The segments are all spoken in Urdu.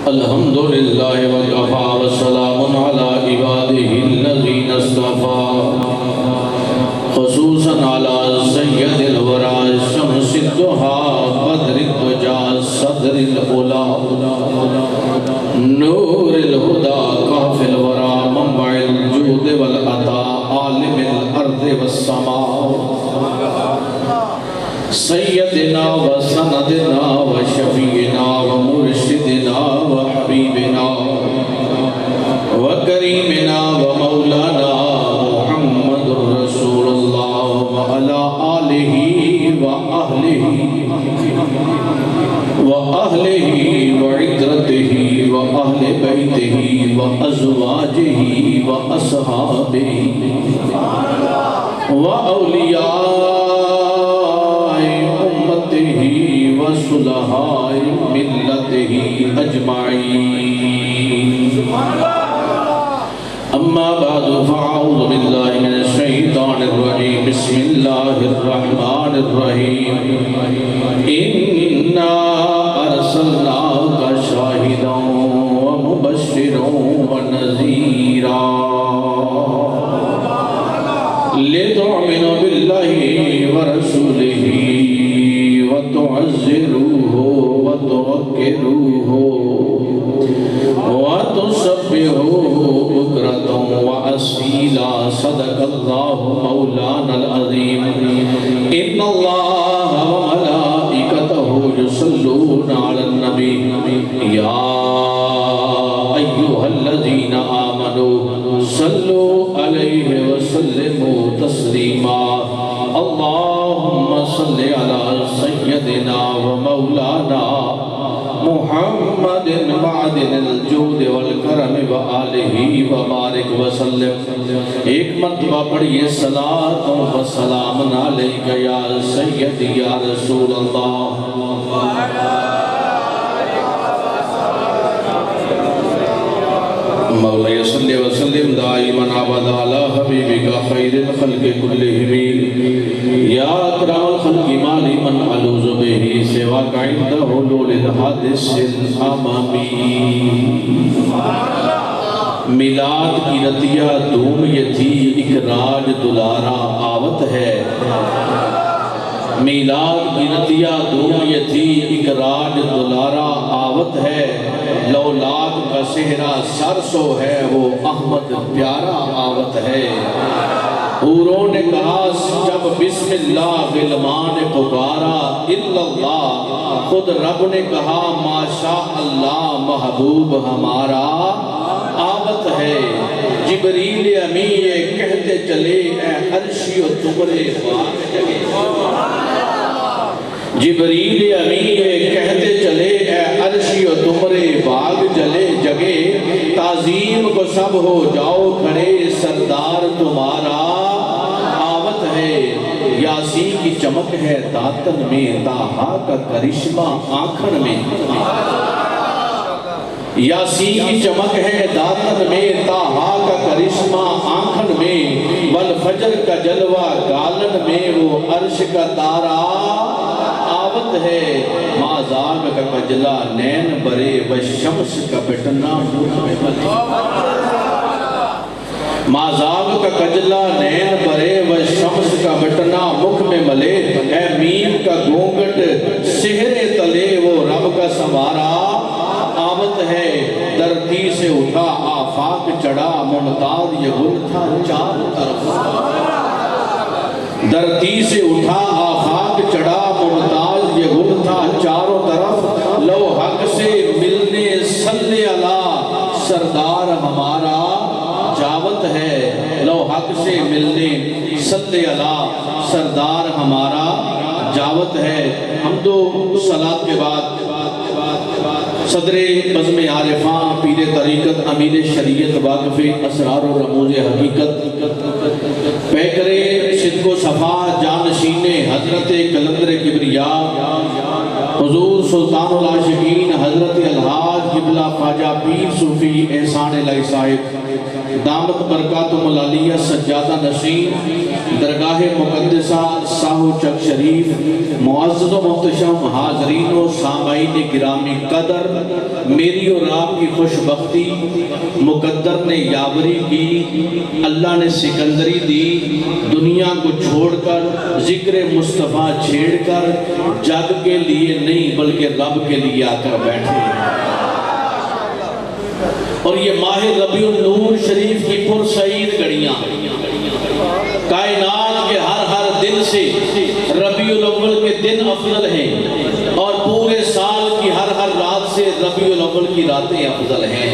الحمدللہ وکفا وسلام علی عبادہ الذین اصطفى خصوصا علی سید الورا شمس الضحی بدر الدجى صدر العلا نور الہدی کاف الورا منبع الجود والعطا عالم الارض والسماء سیدنا و سندنا و شفیعنا و مرشدنا و حبیبنا و کریمنا و مولانا محمد رسول اللہ و علی آلہ و اہلہ و عطرتہ و اہل بیتہ و ازواجہ و اصحابہ و اولیاء وصلحاء ملته أجمعين أما بعد فأعوذ بالله من الشيطان الرجيم بسم الله الرحمن الرحيم إنا أرسلناك شاهدا ومبشرا ونذيرا لتؤمنوا بالله ورسوله وتعزروه وتوكروه وتسبحوه بكرة وأصيلا صدق الله مولانا العظيم إن الله وملائكته يصلون على النبي يا أيها الذين آمنوا صلوا عليه وسلموا تسليما اللهم صل على سيدنا ومولانا محمد معدن الجود والکرم وآلہ وبارک وسلم ایک مرتبہ پڑھئے صلاة و سلام علیکہ یا سید یا رسول اللہ مولا صلی وسلم دائما ابدا علی حبیبک خیر الخلق کلہم یا اکرم الخلق مالی من علوذ بہ سواک عند حلول الحادث الامامی میلاد کی رتیہ دھوم یہ تھی ایک راج دلارا آوت ہے میلاد کی رتیہ دھوم یہ تھی ایک راج دلارا آوت ہے لولاد کا سہرا سرسو ہے وہ احمد پیارا آوت ہے حوروں نے کہا جب بسم اللہ غلمان پکارا اللہ خود رب نے کہا ماشاء اللہ محبوب ہمارا آوت ہے جبریل امین یہ کہتے چلے اے عرشی و تمرے باغ جگے جبریل امین یہ کہتے چلے اے عرشی و تمرے باغ جلے جگے تعظیم کو سب ہو جاؤ کھڑے سردار تمہارا آوت ہے یاسین کی چمک ہے داتن میں تاہا کا کرشمہ آنکھن میں یاسین کی چمک ہے داتن میں تاہا کا کرشمہ آنکھن میں والفجر کا جلوہ گالن میں وہ عرش کا تارا آوت ہے مازاگ کا کجلا نین برے وشمس کا بٹنا مکھ میں ملے مازاگ کا کجلا نین برے وشمس کا بٹنا مکھ میں ملے اے میم کا گونگٹ سہرے تلے وہ رب کا سوارا آوت ہے دھرتی سے اٹھا آفاق چڑھا ممتاز یہ گل تھا چار طرف دھرتی سے اٹھا آفاق چڑھا ممتاز یہ گل تھا چاروں طرف لو حق سے ملنے صلی اللہ سردار ہمارا جاوت ہے لو حق سے ملنے صلی اللہ سردار ہمارا جاوت ہے حمد و صلاة کے بعد صدر بزم عارفان پیر طریقت امیر شریعت واقف اسرار و رموز حقیقت پیکرے صدق و صفا جانشین حضرت کلندر کبریاء حضور سلطان العاشقین حضرت الحاج قبلہ خواجہ پیر صوفی احسان الہی صاحب دامت برکاتہم العالیہ سجادہ نشین درگاہ مقدسہ ساہو چک شریف معزز و محتشم حاضرین و سامعین گرامی قدر، میری اور آپ کی خوش بختی مقدر نے یاوری کی، اللہ نے سکندری دی، دنیا کو چھوڑ کر ذکر مصطفیٰ چھیڑ کر جگ کے لیے نہیں بلکہ رب کے لیے آ کر بیٹھے۔ اور یہ ماہ ربیع النور شریف کی پرسعید گھڑیاں کائنات کے ہر دن سے ربیع الاول کے دن افضل ہیں، اور پورے سال کی ہر رات سے ربیع الاول کی راتیں افضل ہیں۔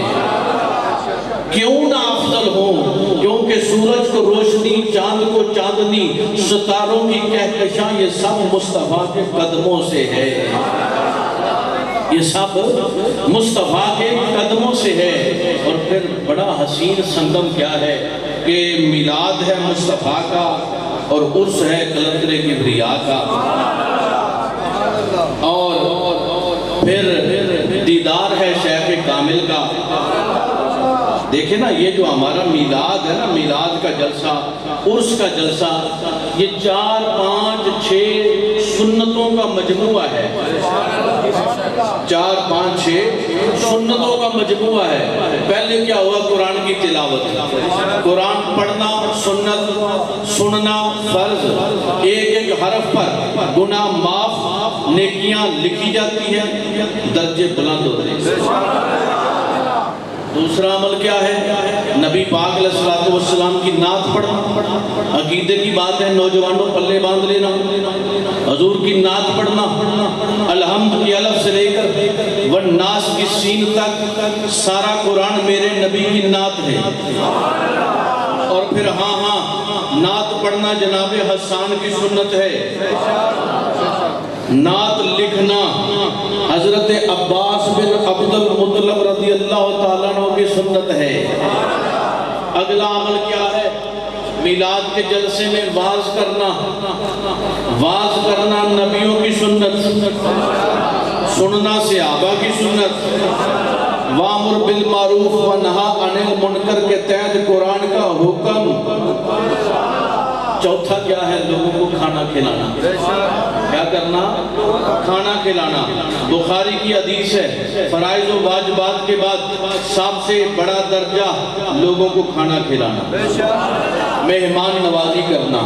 کیوں نہ افضل ہوں؟ کیونکہ سورج کو روشنی، چاند کو چاندنی، ستاروں کی کہکشاں یہ سب مصطفیٰ کے قدموں سے ہے، یہ سب مصطفیٰ کے قدموں سے ہے۔ اور پھر بڑا حسین سنگم کیا ہے کہ میلاد ہے مصطفیٰ کا اور عرس ہے قلندر کبریا کا، اور پھر دیدار ہے شیخ کامل کا۔ دیکھیں نا، یہ جو ہمارا میلاد ہے نا، میلاد کا جلسہ، عرس کا جلسہ، یہ 4 5 6 سنتوں کا مجموعہ ہے، 4 5 6 سنتوں کا مجموعہ ہے۔ پہلے کیا ہوا؟ قرآن کی تلاوت، قرآن پڑھنا سنت، سننا فرض، ایک حرف پر گناہ معاف، نیکیاں لکھی جاتی ہیں، درجے بلند ہوتے ہیں۔ دوسرا عمل کیا ہے؟ نبی پاک علیہ السلام کی نعت پڑھنا، عقیدے کی بات ہے، نوجوانوں پلے باندھ لینا، حضور کی نعت پڑھنا، الحمد کی الف سے لے کر والناس کی سین تک سارا قرآن میرے نبی کی نعت ہے۔ اور پھر ہاں نعت پڑھنا جناب حسان کی سنت ہے، نعت لکھنا حضرت عباس بن عبد المطلب رضی اللہ تعالیٰ عنہ کی سنت ہے۔ اگلا عمل کیا ہے؟ میلاد کے جلسے میں واز کرنا، واز کرنا نبیوں کی سنت، سننا صحابہ کی سنت، وامر بالمعروف ونہا عن المنکر کے تحت قرآن کا حکم۔ چوتھا کیا ہے؟ لوگوں کو کھانا کھلانا، کیا کرنا؟ کھانا کھلانا۔ بخاری کی حدیث ہے، فرائض و واجبات کے بعد سب سے بڑا درجہ لوگوں کو کھانا کھلانا، مہمان نوازی کرنا۔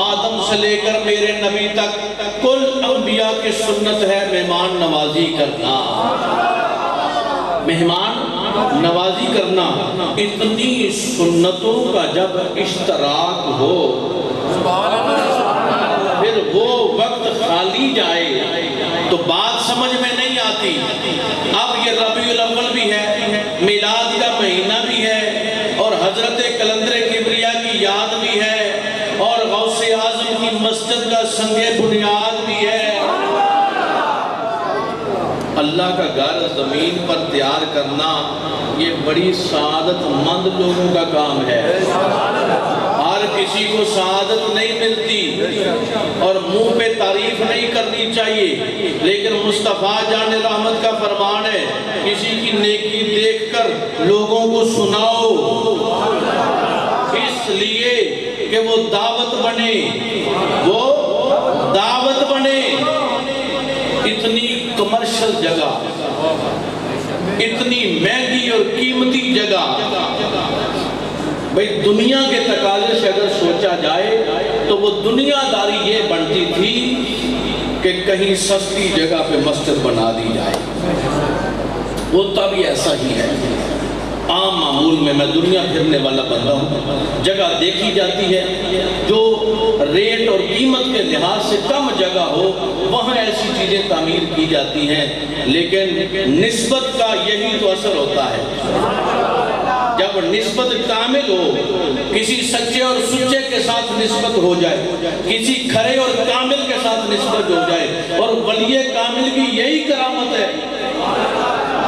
آدم سے لے کر میرے نبی تک کل انبیاء کی سنت ہے مہمان نوازی کرنا، مہمان نوازی کرنا۔ اتنی سنتوں کا جب اشتراک ہو پھر وہ وقت خالی جائے تو بات سمجھ میں نہیں آتی۔ اب یہ ربیع الاول بھی ہے، میلاد کا مہینہ بھی ہے، اور حضرت قلندر کبریا کی یاد بھی ہے، اور غوث اعظم کی مسجد کا سنگ بنیاد بھی ہے۔ اللہ کا گھر زمین پر تیار کرنا یہ بڑی سعادت مند لوگوں کا کام ہے۔ ہر کسی کو سعادت نہیں ملتی اور منہ پہ تعریف نہیں کرنی چاہیے، لیکن مصطفیٰ جان رحمت کا فرمان ہے، کسی کی نیکی دیکھ کر لوگوں کو سناؤ، اس لیے کہ وہ دعوت بنے، وہ دعوت بنے۔ اتنی کمرشل جگہ، اتنی مہنگی اور قیمتی جگہ، بھئی دنیا کے تقاضے سے اگر سوچا جائے تو وہ دنیا داری یہ بنتی تھی کہ کہیں سستی جگہ پہ مسجد بنا دی جائے۔ ہوتا بھی ایسا ہی ہے، عام معمول میں دنیا پھرنے والا بندہ ہوں، جگہ دیکھی جاتی ہے جو ریٹ اور قیمت کے لحاظ سے کم جگہ ہو وہاں ایسی چیزیں تعمیر کی جاتی ہیں، لیکن نسبت کا یہی تو اثر ہوتا ہے۔ جب نسبت کامل ہو، کسی سچے اور سچے کے ساتھ نسبت ہو جائے، کسی کھرے اور کامل کے ساتھ نسبت ہو جائے، اور ولی کامل کی یہی کرامت ہے،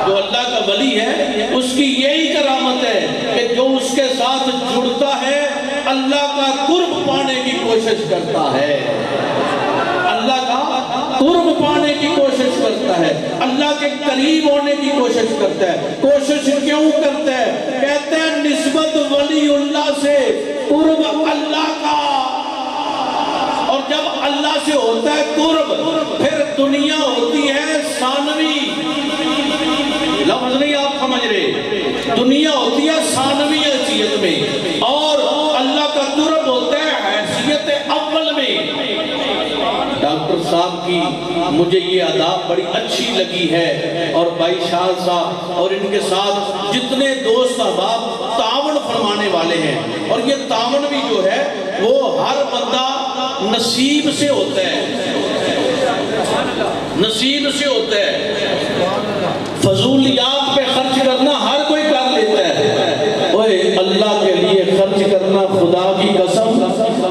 جو اللہ کا ولی ہے اس کی یہی کرامت ہے کہ جو اس کے ساتھ جڑتا ہے اللہ کا قرب پانے کی کوشش کرتا ہے، اللہ کا قرب پانے کی کوشش کرتا ہے، اللہ کے قریب ہونے کی کوشش کرتا ہے۔ کوشش سے ہوتا ہے قرب، پھر دنیا ہوتی ہے ثانوی، لفظ نہیں آپ سمجھ رہے، دنیا ہوتی ہے ثانوی حیثیت میں، اور اللہ کا قرب ہوتا ہے حیثیت اول میں۔ ڈاکٹر صاحب کی مجھے یہ ادا بڑی اچھی لگی ہے، اور بھائی شاہ صاحب اور ان کے ساتھ جتنے دوست احباب تعاون فرمانے والے ہیں، اور یہ تعاون بھی جو ہے وہ ہر بندہ نصیب سے ہوتا ہے، نصیب سے ہوتا ہے۔ فضولیات پہ خرچ کرنا ہر کوئی کر لیتا ہے، اوے اللہ کے لیے خرچ کرنا خدا کی قسم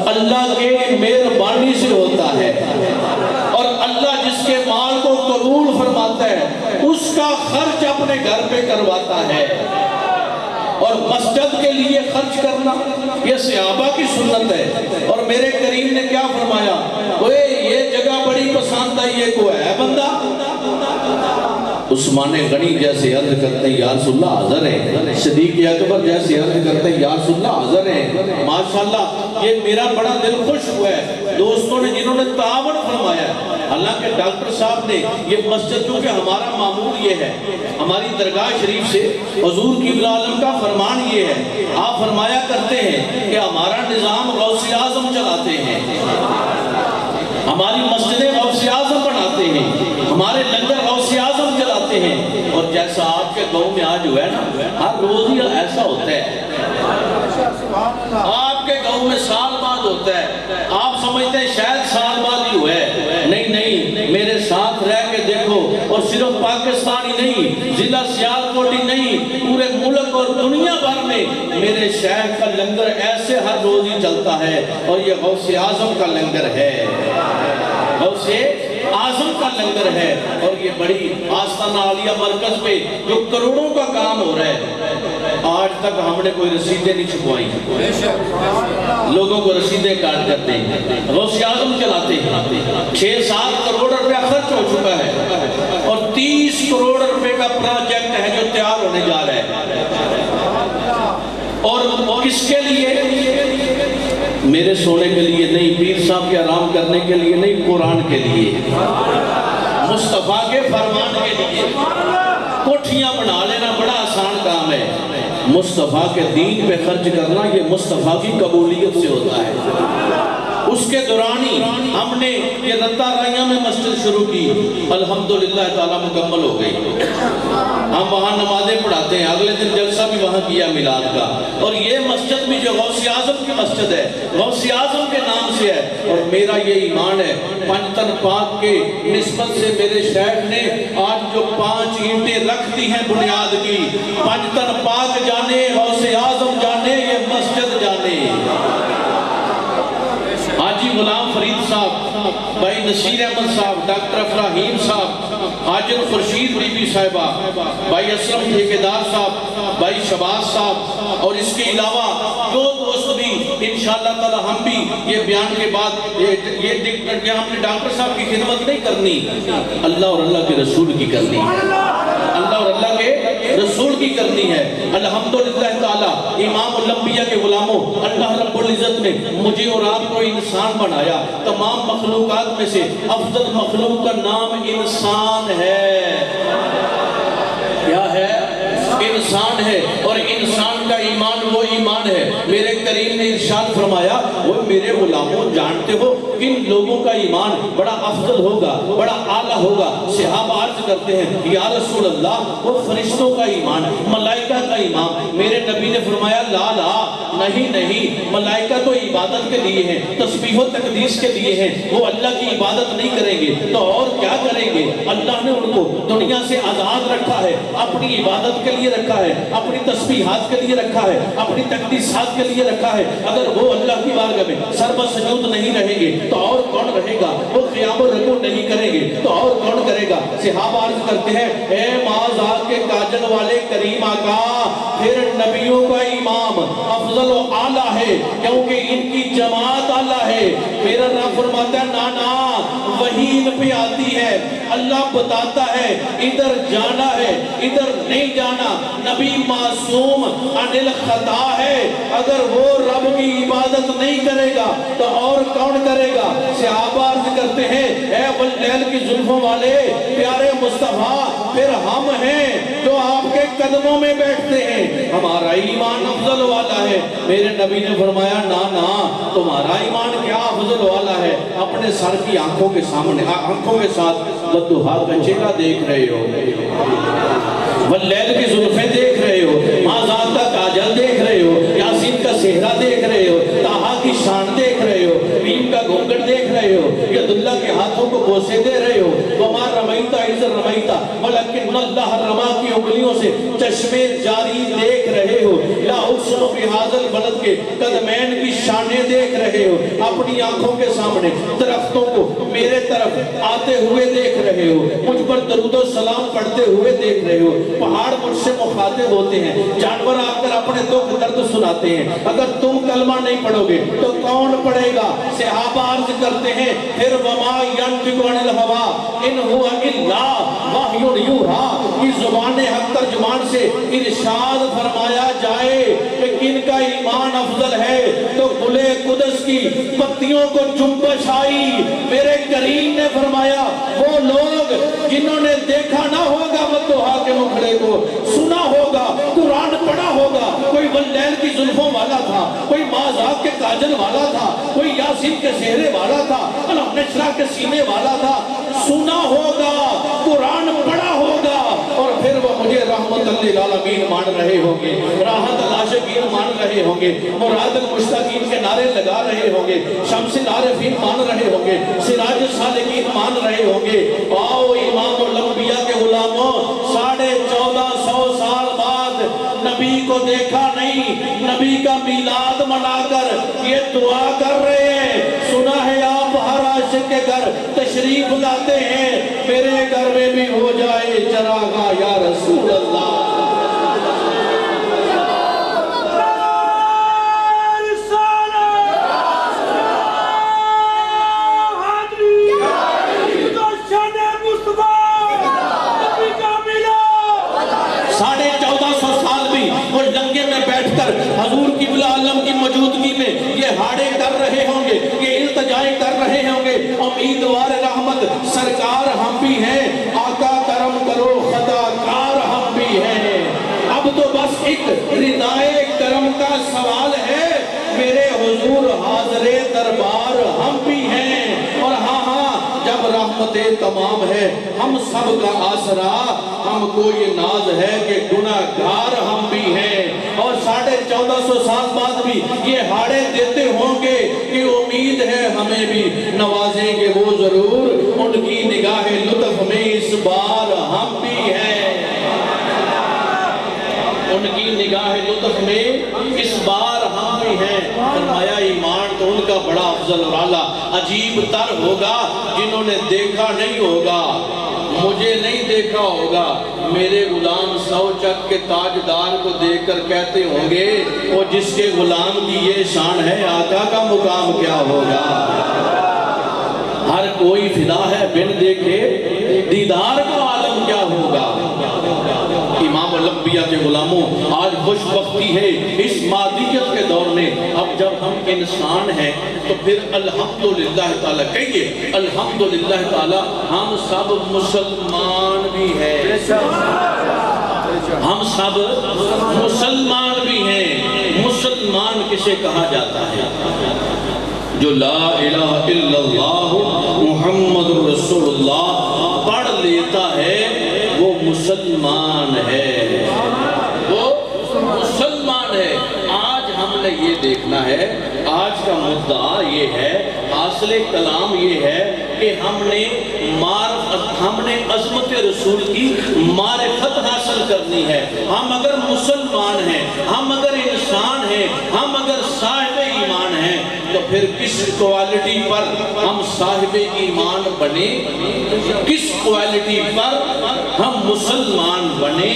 اللہ کے مہربانی سے ہوتا ہے، اور اللہ جس کے مال کو قبول فرماتا ہے اس کا خرچ اپنے گھر پہ کرواتا ہے۔ اور مسجد کے لیے خرچ کرنا یہ صحابہ کی سنت ہے، اور میرے کریم نے کیا فرمایا، اوے یہ جگہ بڑی پسند آئی ہے، کوئی ہے بندہ؟ عثمان غنی جیسے عرض کرتے ہیں یا رسول اللہ حاضر ہے، صدیق اکبر جیسے عرض کرتے ہیں یا رسول اللہ حاضر ہے۔ ماشاءاللہ یہ میرا بڑا دل خوش ہوا ہے دوستوں نے جنہوں نے تعاون فرمایا ہے۔ حالانکہ ڈاکٹر صاحب نے یہ مسجد، چونکہ ہمارا معمول یہ ہے، ہماری درگاہ شریف سے حضور کی عالم کا فرمان یہ ہے، آپ فرمایا کرتے ہیں کہ ہمارا نظام غوث اعظم چلاتے ہیں، ہماری مسجدیں غوث اعظم بناتے ہیں، ہمارے لنگر غوث اعظم چلاتے ہیں، اور جیسا آپ کے گاؤں میں آج ہوا ہے نا، ہر روز ہی ایسا ہوتا ہے، آپ کے گاؤں میں سال بعد ہوتا ہے، آپ سمجھتے ہیں شاید سال بعد ہی ہوا ہے، نہیں نہیں، میرے ساتھ رہ کے دیکھو، اور صرف پاکستانی نہیں، ضلع سیالکوٹ ہی نہیں، پورے ملک اور دنیا بھر میں میرے شیخ کا لنگر ایسے ہر روز ہی چلتا ہے، اور یہ غوث اعظم کا لنگر ہے، غوث اعظم کا لنگر ہے، اور یہ بڑی آستانہ عالیہ مرکز پہ جو کروڑوں کا کام ہو رہا ہے، آج تک ہم نے کوئی رسیدیں نہیں چھپوائی، لوگوں کو رسیدیں کاٹ کرتے ہیں، غوث اعظم چلاتے ہیں، 6-7 کروڑ روپیہ خرچ ہو چکا ہے، اور 30 کروڑ روپے کا پروجیکٹ ہے جو تیار ہونے جا رہا ہے، اور کس کے لیے؟ میرے سونے کے لیے نہیں، پیر صاحب کے آرام کرنے کے لیے نہیں، قرآن کے لیے، مصطفیٰ کے فرمان کے لیے۔ کوٹھیاں بنا لینا بڑا آسان کام ہے، مصطفیٰ کے دین پہ خرچ کرنا یہ مصطفیٰ کی قبولیت سے ہوتا ہے۔ اس کے دورانی ہم نے یہ رتا رائیاں میں مسجد شروع کی، الحمدللہ تعالیٰ مکمل ہو گئی، ہم وہاں نمازیں پڑھاتے ہیں، اگلے دن جلسہ بھی وہاں کیا میلاد کا، اور یہ مسجد بھی جو غوث اعظم کی مسجد ہے، غوث اعظم کے نام سے ہے، اور میرا یہ ایمان ہے پنجتن پاک کے نسبت سے میرے شیخ نے آج جو 5 اینٹیں رکھ دی ہیں بنیاد کی، پنجتن پاک جانے، غوث اعظم جانے، یہ مسجد جانے۔ حاجی غلام فرید صاحب، بھائی نصیر احمد صاحب، ڈاکٹر افراہیم صاحب، حاجر خورشید بی بی صاحبہ، بھائی اسلم ٹھیکیدار صاحب، بھائی شباز صاحب، اور اس کے علاوہ جو دوست بھی انشاءاللہ تعالی ہم بھی یہ بیان کے بعد یہ ہم نے ڈاکٹر صاحب کی خدمت نہیں کرنی، اللہ اور اللہ کے رسول کی کرنی ہے، اللہ اور اللہ کے رسول کی کرنی ہے۔ الحمدللہ تعالی امام الانبیاء کے غلاموں، اللہ رب العزت نے مجھے اور آپ کو انسان بنایا، تمام مخلوقات میں سے افضل مخلوق کا نام انسان ہے، کیا ہے؟ انسان ہے، اور انسان کا ایمان وہ ایمان ہے، میرے کریم نے ارشاد فرمایا، وہ میرے غلاموں جانتے ہو کن لوگوں کا ایمان بڑا افضل ہوگا، بڑا اعلیٰ ہوگا؟ صحابہ عرض کرتے ہیں یا رسول اللہ وہ فرشتوں کا ایمان، ملائکہ کا ایمان۔ میرے نبی نے فرمایا لا لا، نہیں، ملائکہ تو عبادت کے لیے ہیں، تسبیح و تقدیس کے لیے ہیں، وہ اللہ کی عبادت نہیں کریں گے تو اور کیا کریں گے؟ اللہ نے ان کو دنیا سے آزاد رکھا ہے، اپنی عبادت کے لیے رکھا ہے، اپنی تسبیحات کے لیے رکھا ہے، اپنی تقدیسات کے لیے رکھا ہے۔ اگر وہ اللہ کی بارگاہ میں سر بسجود نہیں رہیں گے تو اور کون رہے گا؟ وہ قیام و رکوع نہیں کریں گے تو اور کون کرے گا؟ صحابہ عرض کرتے ہیں اے معاذ آپ کے کاجل والے کریم آقا، پھر نبیوں کا امام افضل و اعلیٰ ہے کیونکہ ان کی جماعت اعلیٰ ہے۔ میرا رب فرماتا ہے نانا وحی ان پہ آتی ہے، اللہ بتاتا ہے ادھر جانا ہے ادھر نہیں جانا۔ نبی معصوم عن الخطا ہے، اگر وہ رب کی عبادت نہیں کرے گا تو اور کون کرے گا؟ صحابہ عرض کرتے ہیں اے واللیل کی زلفوں والے پیارے مصطفیٰ، پھر ہم ہیں جو آپ کے قدموں میں بیٹھتے ہیں، ہمارا ایمان افضل والا ہے۔ میرے نبی نے فرمایا نا نا، تمہارا ایمان کیا افضل والا ہے؟ اپنے سر کی آنکھوں کے سامنے آنکھوں کے ساتھ والضحیٰ کا چہرہ دیکھ رہے ہو، واللیل کی زلفیں دیکھ رہے ہو، مازاد کا کاجل دیکھ رہے ہو، یاسین کا صحرا دیکھ رہے ہو، طٰہٰ کی شان دیکھ رہے ہو، میم کا گھونگھٹ دیکھ رہے ہو، یداللہ کے ہاتھوں کو بوسے دے رہے ہو، وما رمیت اذ رمیت ولکن اللہ رما کی انگلیوں سے چشمے جاری دیکھ رہے ہو، لا اقسم بہذا البلد کے قدمین کی شانیں دیکھ رہے ہو، اپنی آنکھوں کے سامنے درختوں کو میرے طرف آتے ہوئے دیکھ رہے ہو، مجھ پر درود و سلام پڑھتے ہوئے دیکھ رہے ہو، پہاڑ مجھ سے مخاطب ہوتے ہیں، جانور آ کر اپنے دکھ درد سناتے ہیں، اگر تم کلمہ نہیں پڑھو گے تو کون پڑھے گا؟ صحابہ عرض کرتے ہیں پھر وما ينطق عن الهوى ان هو الا وحی یوحی کی زبان حق ترجمان سے ارشاد فرمایا جائے کہ کن کا ایمان افضل ہے تو گلے قدس کی پتیوں کو جنبش آئی۔ میرے کریم نے فرمایا وہ لوگ جنہوں نے دیکھا نہ ہوگا والضحیٰ کے مکھڑے کو، سنا ہوگا، قرآن پڑھا ہوگا، کوئی واللیل کی زلفوں والا تھا، کوئی مازاد کے کاجل والا تھا، کوئی یاسین کے صحرے والا تھا، الم نشرح کے سینے والا تھا، سنا ہوگا، قرآن پڑھا ہوگا، اور پھر وہ مجھے رحمت للعالمین مان رہے ہوں گے، راحت العاشقین مان رہے ہوں گے، مراد المشتاقین کے نعرے لگا رہے ہوں گے، شمس العارفین مان رہے ہوں گے، سراج السالکین مان رہے ہوں گے۔ آؤ امام الانبیاء کے غلاموں، 1450 سال بعد نبی کو دیکھا نہیں، نبی کا میلاد منا کر یہ دعا کر رہے ہیں، سنا ہے آپ ہر عاشق کے گھر تشریف لاتے ہیں، میرے گھر میں بھی ہو جائے چراغاں یا رسول اللہ۔ حضور قبلہ عالم کی موجودگی میں یہ ہاڑے کر رہے ہوں گے، یہ التجائیں کر رہے ہوں گے، امیدوار رحمت سرکار ہم بھی ہیں، آقا کرم کرو خدا کار ہم بھی ہیں۔ اب تو بس ایک ردائے کرم کا سوال ہے، میرے حضور حاضر دربار ہم بھی ہیں، اور ہاں جب رحمت تمام ہے ہم سب کا آسرا، ہم کو یہ ناز ہے کہ گناہگار ہم بھی ہیں، اور 1450 سال بعد بھی یہ ہاڑے دیتے ہوں گے کہ امید ہے ہمیں بھی نوازیں گے وہ ضرور، ان کی نگاہ لطف میں اس بار ہم بھی ہیں، ان کی نگاہ لطف میں اس بار ہم بھی ہیں۔ فرمایا ایمان تو ان کا بڑا افضل اور اعلیٰ عجیب تر ہوگا جنہوں نے دیکھا نہیں ہوگا، مجھے نہیں دیکھا ہوگا، میرے غلام سو چک کے تاجدار کو دیکھ کر کہتے ہوں گے وہ جس کے غلام کی یہ شان ہے آقا کا مقام کیا ہوگا۔ ہر کوئی فدا ہے بن دیکھے دیدار کا عالم کیا ہوگا۔ امام الانبیاء کے غلاموں، آج خوش بختی ہے اس مادیت کے دور میں، اب جب ہم انسان ہیں تو پھر الحمدللہ تعالیٰ کہیے الحمدللہ تعالیٰ ہم سب مسلمان بھی ہیں، ہم سب مسلمان بھی ہیں۔ مسلمان کسے کہا جاتا ہے؟ جو لا الہ الا اللہ محمد رسول اللہ پڑھ لیتا ہے وہ مسلمان ہے، وہ مسلمان ہے۔ آج ہم نے یہ دیکھنا ہے، آج کا مدعا یہ ہے، حاصل کلام یہ ہے کہ ہم نے عظمت رسول کی معرفت حاصل کرنی ہے۔ ہم اگر مسلمان ہیں، ہم اگر انسان ہیں، ہم اگر صاحب ایمان ہیں تو پھر کس کوالٹی پر ہم صاحب ایمان بنے، کس کوالٹی پر ہم مسلمان بنے،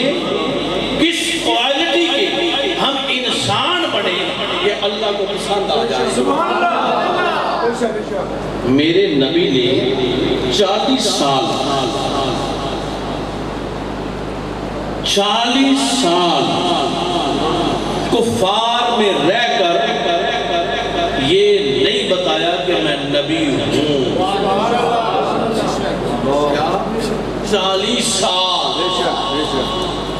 کس کوالٹی کے ہم انسان بنے، یہ اللہ کو پسند آ جائے۔ میرے نبی نے 40 سال کفار میں رہ کر یہ نہیں بتایا کہ میں نبی ہوں. 40 سال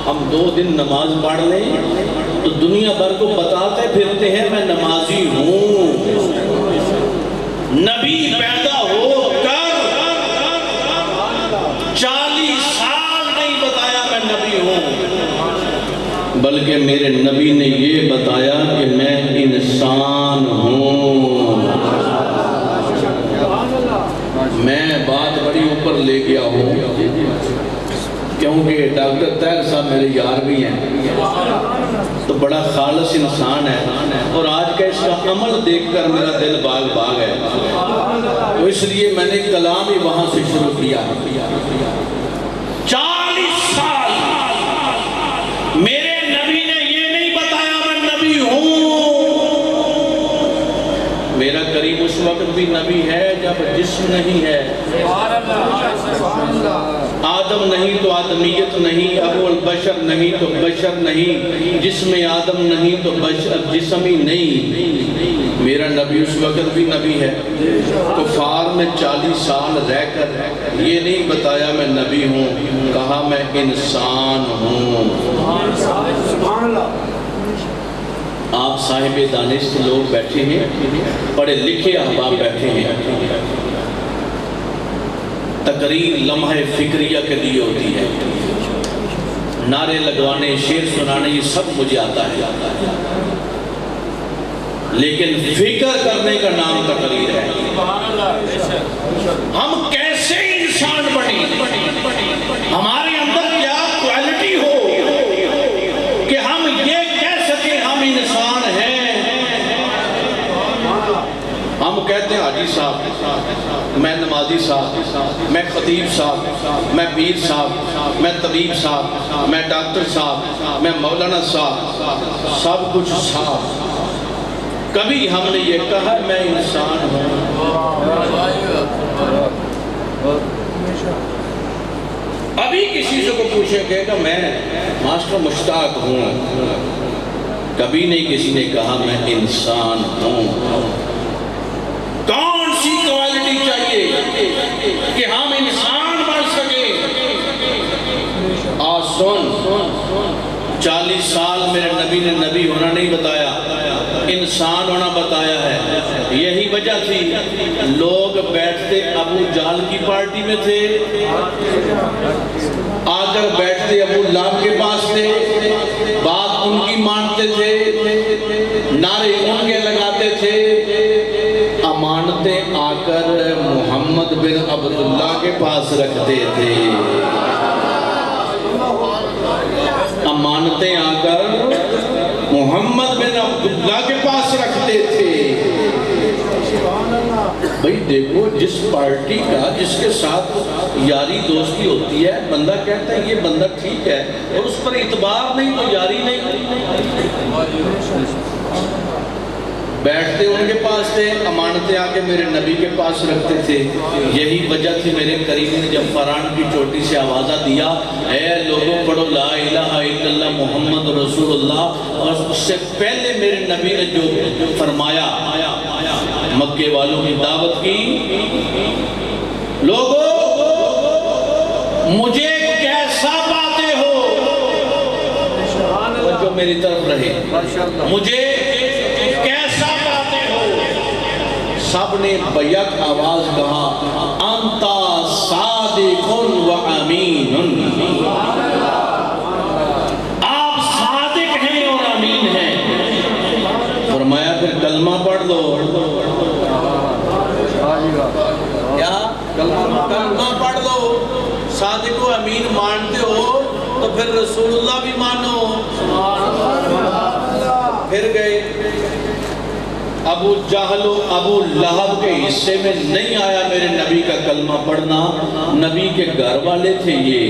ہم 2 دن نماز پڑھ لیں تو دنیا بھر کو بتاتے پھرتے ہیں میں نمازی ہوں. نبی پیدا ہو کر 40 سال نہیں بتایا میں نبی ہوں، بلکہ میرے نبی نے یہ بتایا کہ میں انسان ہوں. میں بات بڑی اوپر لے گیا ہوں کیونکہ ڈاکٹر طاہر صاحب میرے یار بھی ہیں تو بڑا خالص انسان ہے، اور آج کا اس کا عمل دیکھ کر میرا دل باغ باغ ہے، تو اس لیے میں نے کلام ہی وہاں سے شروع کیا. 40 سال میرے نبی نے یہ نہیں بتایا میں نبی ہوں. میرا کریم اس وقت بھی نبی ہے جب جسم نہیں ہے، آدم نہیں تو آدمیت نہیں، ابو البشر نہیں تو بشر نہیں، جسم آدم نہیں تو جسم ہی نہیں. میرا نبی اس وقت بھی نبی ہے. کفار میں 40 سال رہ کر یہ نہیں بتایا میں نبی ہوں، کہا میں انسان ہوں. آپ صاحب دانش لوگ بیٹھے ہیں، پڑھے لکھے احباب بیٹھے ہیں. تقریر لمحہ فکریہ کے لیے ہوتی ہے، نعرے لگوانے، شعر سنانے یہ سب مجھے آتا ہے، لیکن فکر کرنے کا نام تقریر ہے. ہم کیسے انسان بنیں، ہمارے اندر کیا کوالٹی ہو کہ ہم یہ کہہ سکیں ہم انسان ہیں. ہم کہتے ہیں حاجی صاحب، میں نمازی صاحب، میں خطیب صاحب، میں پیر صاحب، میں طبیب صاحب، میں ڈاکٹر صاحب، میں مولانا صاحب، سب کچھ صاحب. کبھی ہم نے یہ کہا میں انسان ہوں. ابھی کسی سے کو پوچھے کہ میں ماسٹر مشتاق ہوں، کبھی نہیں کسی نے کہا میں انسان ہوں. کون سی کوالٹی چاہیے کہ ہم انسان بن سکیں؟ سن 40 سال میرے نبی نے نبی ہونا نہیں بتایا، انسان ہونا بتایا ہے. یہی وجہ تھی لوگ بیٹھتے ابو جہل کی پارٹی میں تھے، آ کر بیٹھتے ابو لہب کے پاس تھے، بات ان کی مانتے تھے، نعرے ان کے لگاتے تھے، امانتیں آ کر محمد بن عبداللہ کے پاس رکھتے تھے. امانتیں آ کر محمد بن عبداللہ کے پاس رکھتے تھے. بھئی دیکھو جس پارٹی کا جس کے ساتھ یاری دوستی ہوتی ہے، بندہ کہتا ہے یہ بندہ ٹھیک ہے، اور اس پر اعتبار نہیں تو یاری نہیں. بیٹھتے ان کے پاس تھے، امانتیں آ کے میرے نبی کے پاس رکھتے تھے. یہی وجہ تھی میرے کریم نے جب فران کی چوٹی سے آوازہ دیا اے لوگوں پڑھو لا الہ الا اللہ محمد رسول اللہ، اور اس سے پہلے میرے نبی نے جو فرمایا مکے والوں کی دعوت کی، لوگوں مجھے کیسا پاتے ہو، جو میری طرف رہے، مجھے کیسا پاتے ہو؟ سب نے بیک آواز کہا انتا صادق و امین. آپ صادق ہیں اور امین ہیں. فرمایا پھر کلمہ پڑھ دو. کیا کلمہ پڑھ دو. صادق و امین مانتے ہو تو پھر رسول اللہ بھی مانو. پھر گئے. ابو جہل و ابو لہب کے حصے میں نہیں آیا میرے نبی کا کلمہ پڑھنا. نبی کے گھر والے تھے یہ.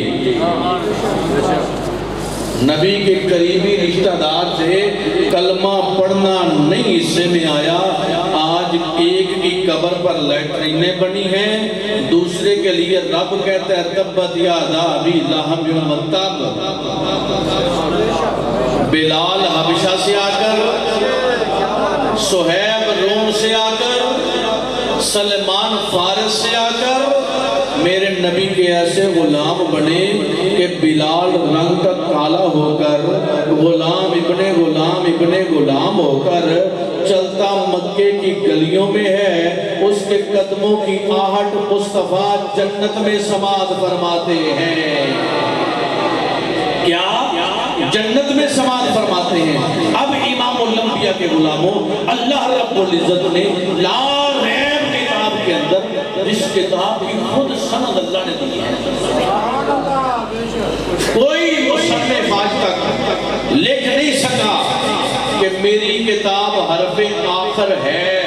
نبی کے قریبی رشتہ دار تھے، کلمہ پڑھنا نہیں حصے میں آیا۔ آج ایک کی قبر پر لیٹرینیں بنی ہیں، دوسرے کے لیے رب کہتا ہے تبت یادا ابی لہب وتب۔ بلال حبشہ سے آ کر، صہیب روم سے آ کر، سلمان فارس سے آ کر میرے نبی کے ایسے غلام بنے کہ بلال رنگ کا کالا ہو کر، غلام ابن غلام ہو کر چلتا مکے کی گلیوں میں ہے۔ اس کے قدموں کی آہٹ مصطفیٰ جنت میں سماعت فرماتے ہیں۔ کیا؟ جنت میں سماعت فرماتے ہیں۔ اب امام الانبیاء کے غلاموں، اللہ رب العزت نے لا ریب کتاب کے اندر، جس کتاب کی خود سند اللہ نے دی ہے، کوئی مصنف آج تک لکھ نہیں سکا کہ میری کتاب حرف آخر ہے۔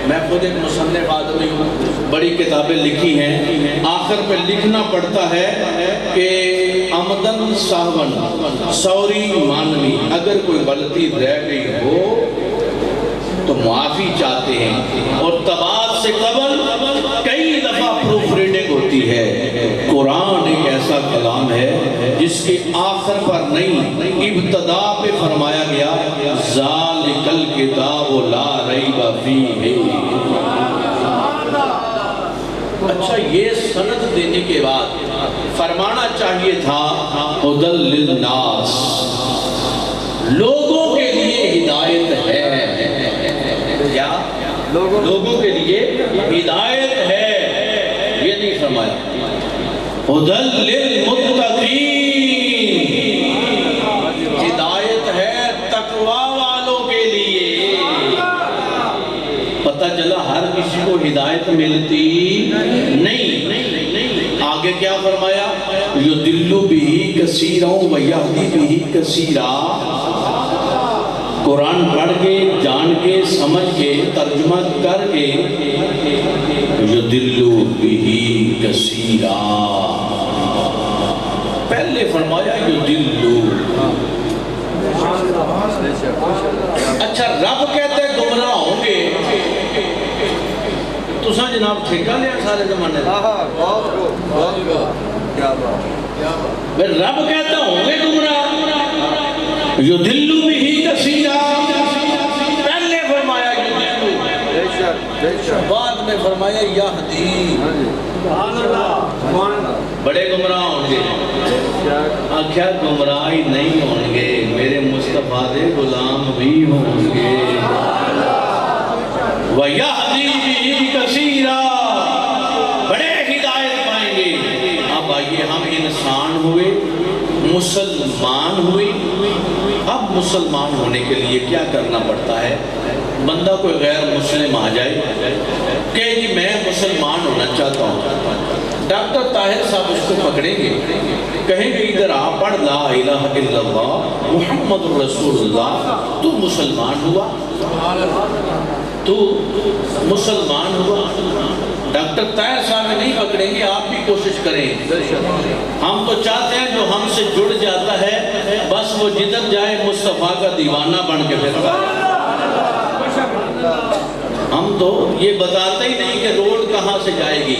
میں خود ایک مصنف آدمی ہوں، بڑی کتابیں لکھی ہیں، آخر پہ لکھنا پڑتا ہے کہ عمدن سہون سوری مانوی، اگر کوئی غلطی رہ گئی ہو تو معافی چاہتے ہیں۔ اور طباعت سے قبل کئی دفعہ پروف ریڈنگ ہوتی ہے۔ قرآن ایک ایسا کلام ہے جس کے آخر پر نہیں، ابتدا پہ فرمایا گیا ذالک الکتاب لا ریب فیہ۔ اچھا، یہ سند دینے کے بعد فرمانا چاہیے تھا ہدی للناس، لوگوں کے لیے ہدایت ہے۔ کیا؟ لوگوں کے لیے ہدایت ہے، یہ نہیں فرمایا ہدی للمتقین، ہدایت ہے تقوی والوں کے لیے۔ پتہ چلا ہر کسی کو ہدایت ملتی نہیں۔ آگے کیا فرمایا؟ یضل بہ کثیرا ویہدی بہ کثیرا۔ قرآن پڑھ کے، جان کے، سمجھ کے، ترجمہ کر کے، یضل بہ کثیرا۔ پہلے فرمایا یضل۔ اچھا، رب کہتے ہیں گمراہ ہوں گے، تو سا جناب ٹھیکہ لیا سارے زمانے رب کہتا ہوں گے گمراہ، یضل بہ کثیرا، پہلے فرمایا یضل، بعد میں فرمایا یہدی۔ بڑے گمراہ ہوں گے، آخیا گمراہی نہیں ہوں گے، میرے مصطفیٰ دے غلام بھی ہوں گے۔ وَيَهْدِي بِهِ كَثِيرًا، بڑے ہدایت پائیں گے۔ اب آئیے، ہم انسان ہوئے، مسلمان ہوئے، اب مسلمان ہونے کے لیے کیا کرنا پڑتا ہے؟ بندہ کوئی غیر مسلم آ جائے کہ جی میں مسلمان ہونا چاہتا ہوں، ڈاکٹر طاہر صاحب اس کو پکڑیں گے، کہیں گے ادھر آ پڑھ لا الہ الا اللہ محمد رسول اللہ، تو مسلمان ہوا، تو مسلمان ہوا۔ ڈاکٹر طاہر صاحب نہیں پکڑیں گے، آپ بھی کوشش کریں۔ ہم تو چاہتے ہیں جو ہم سے جڑ جاتا ہے بس وہ جدھر جائے مصطفیٰ کا دیوانہ بن کے پھرتا ہے۔ ہم تو یہ بتاتے ہی نہیں کہ روڈ کہاں سے جائے گی،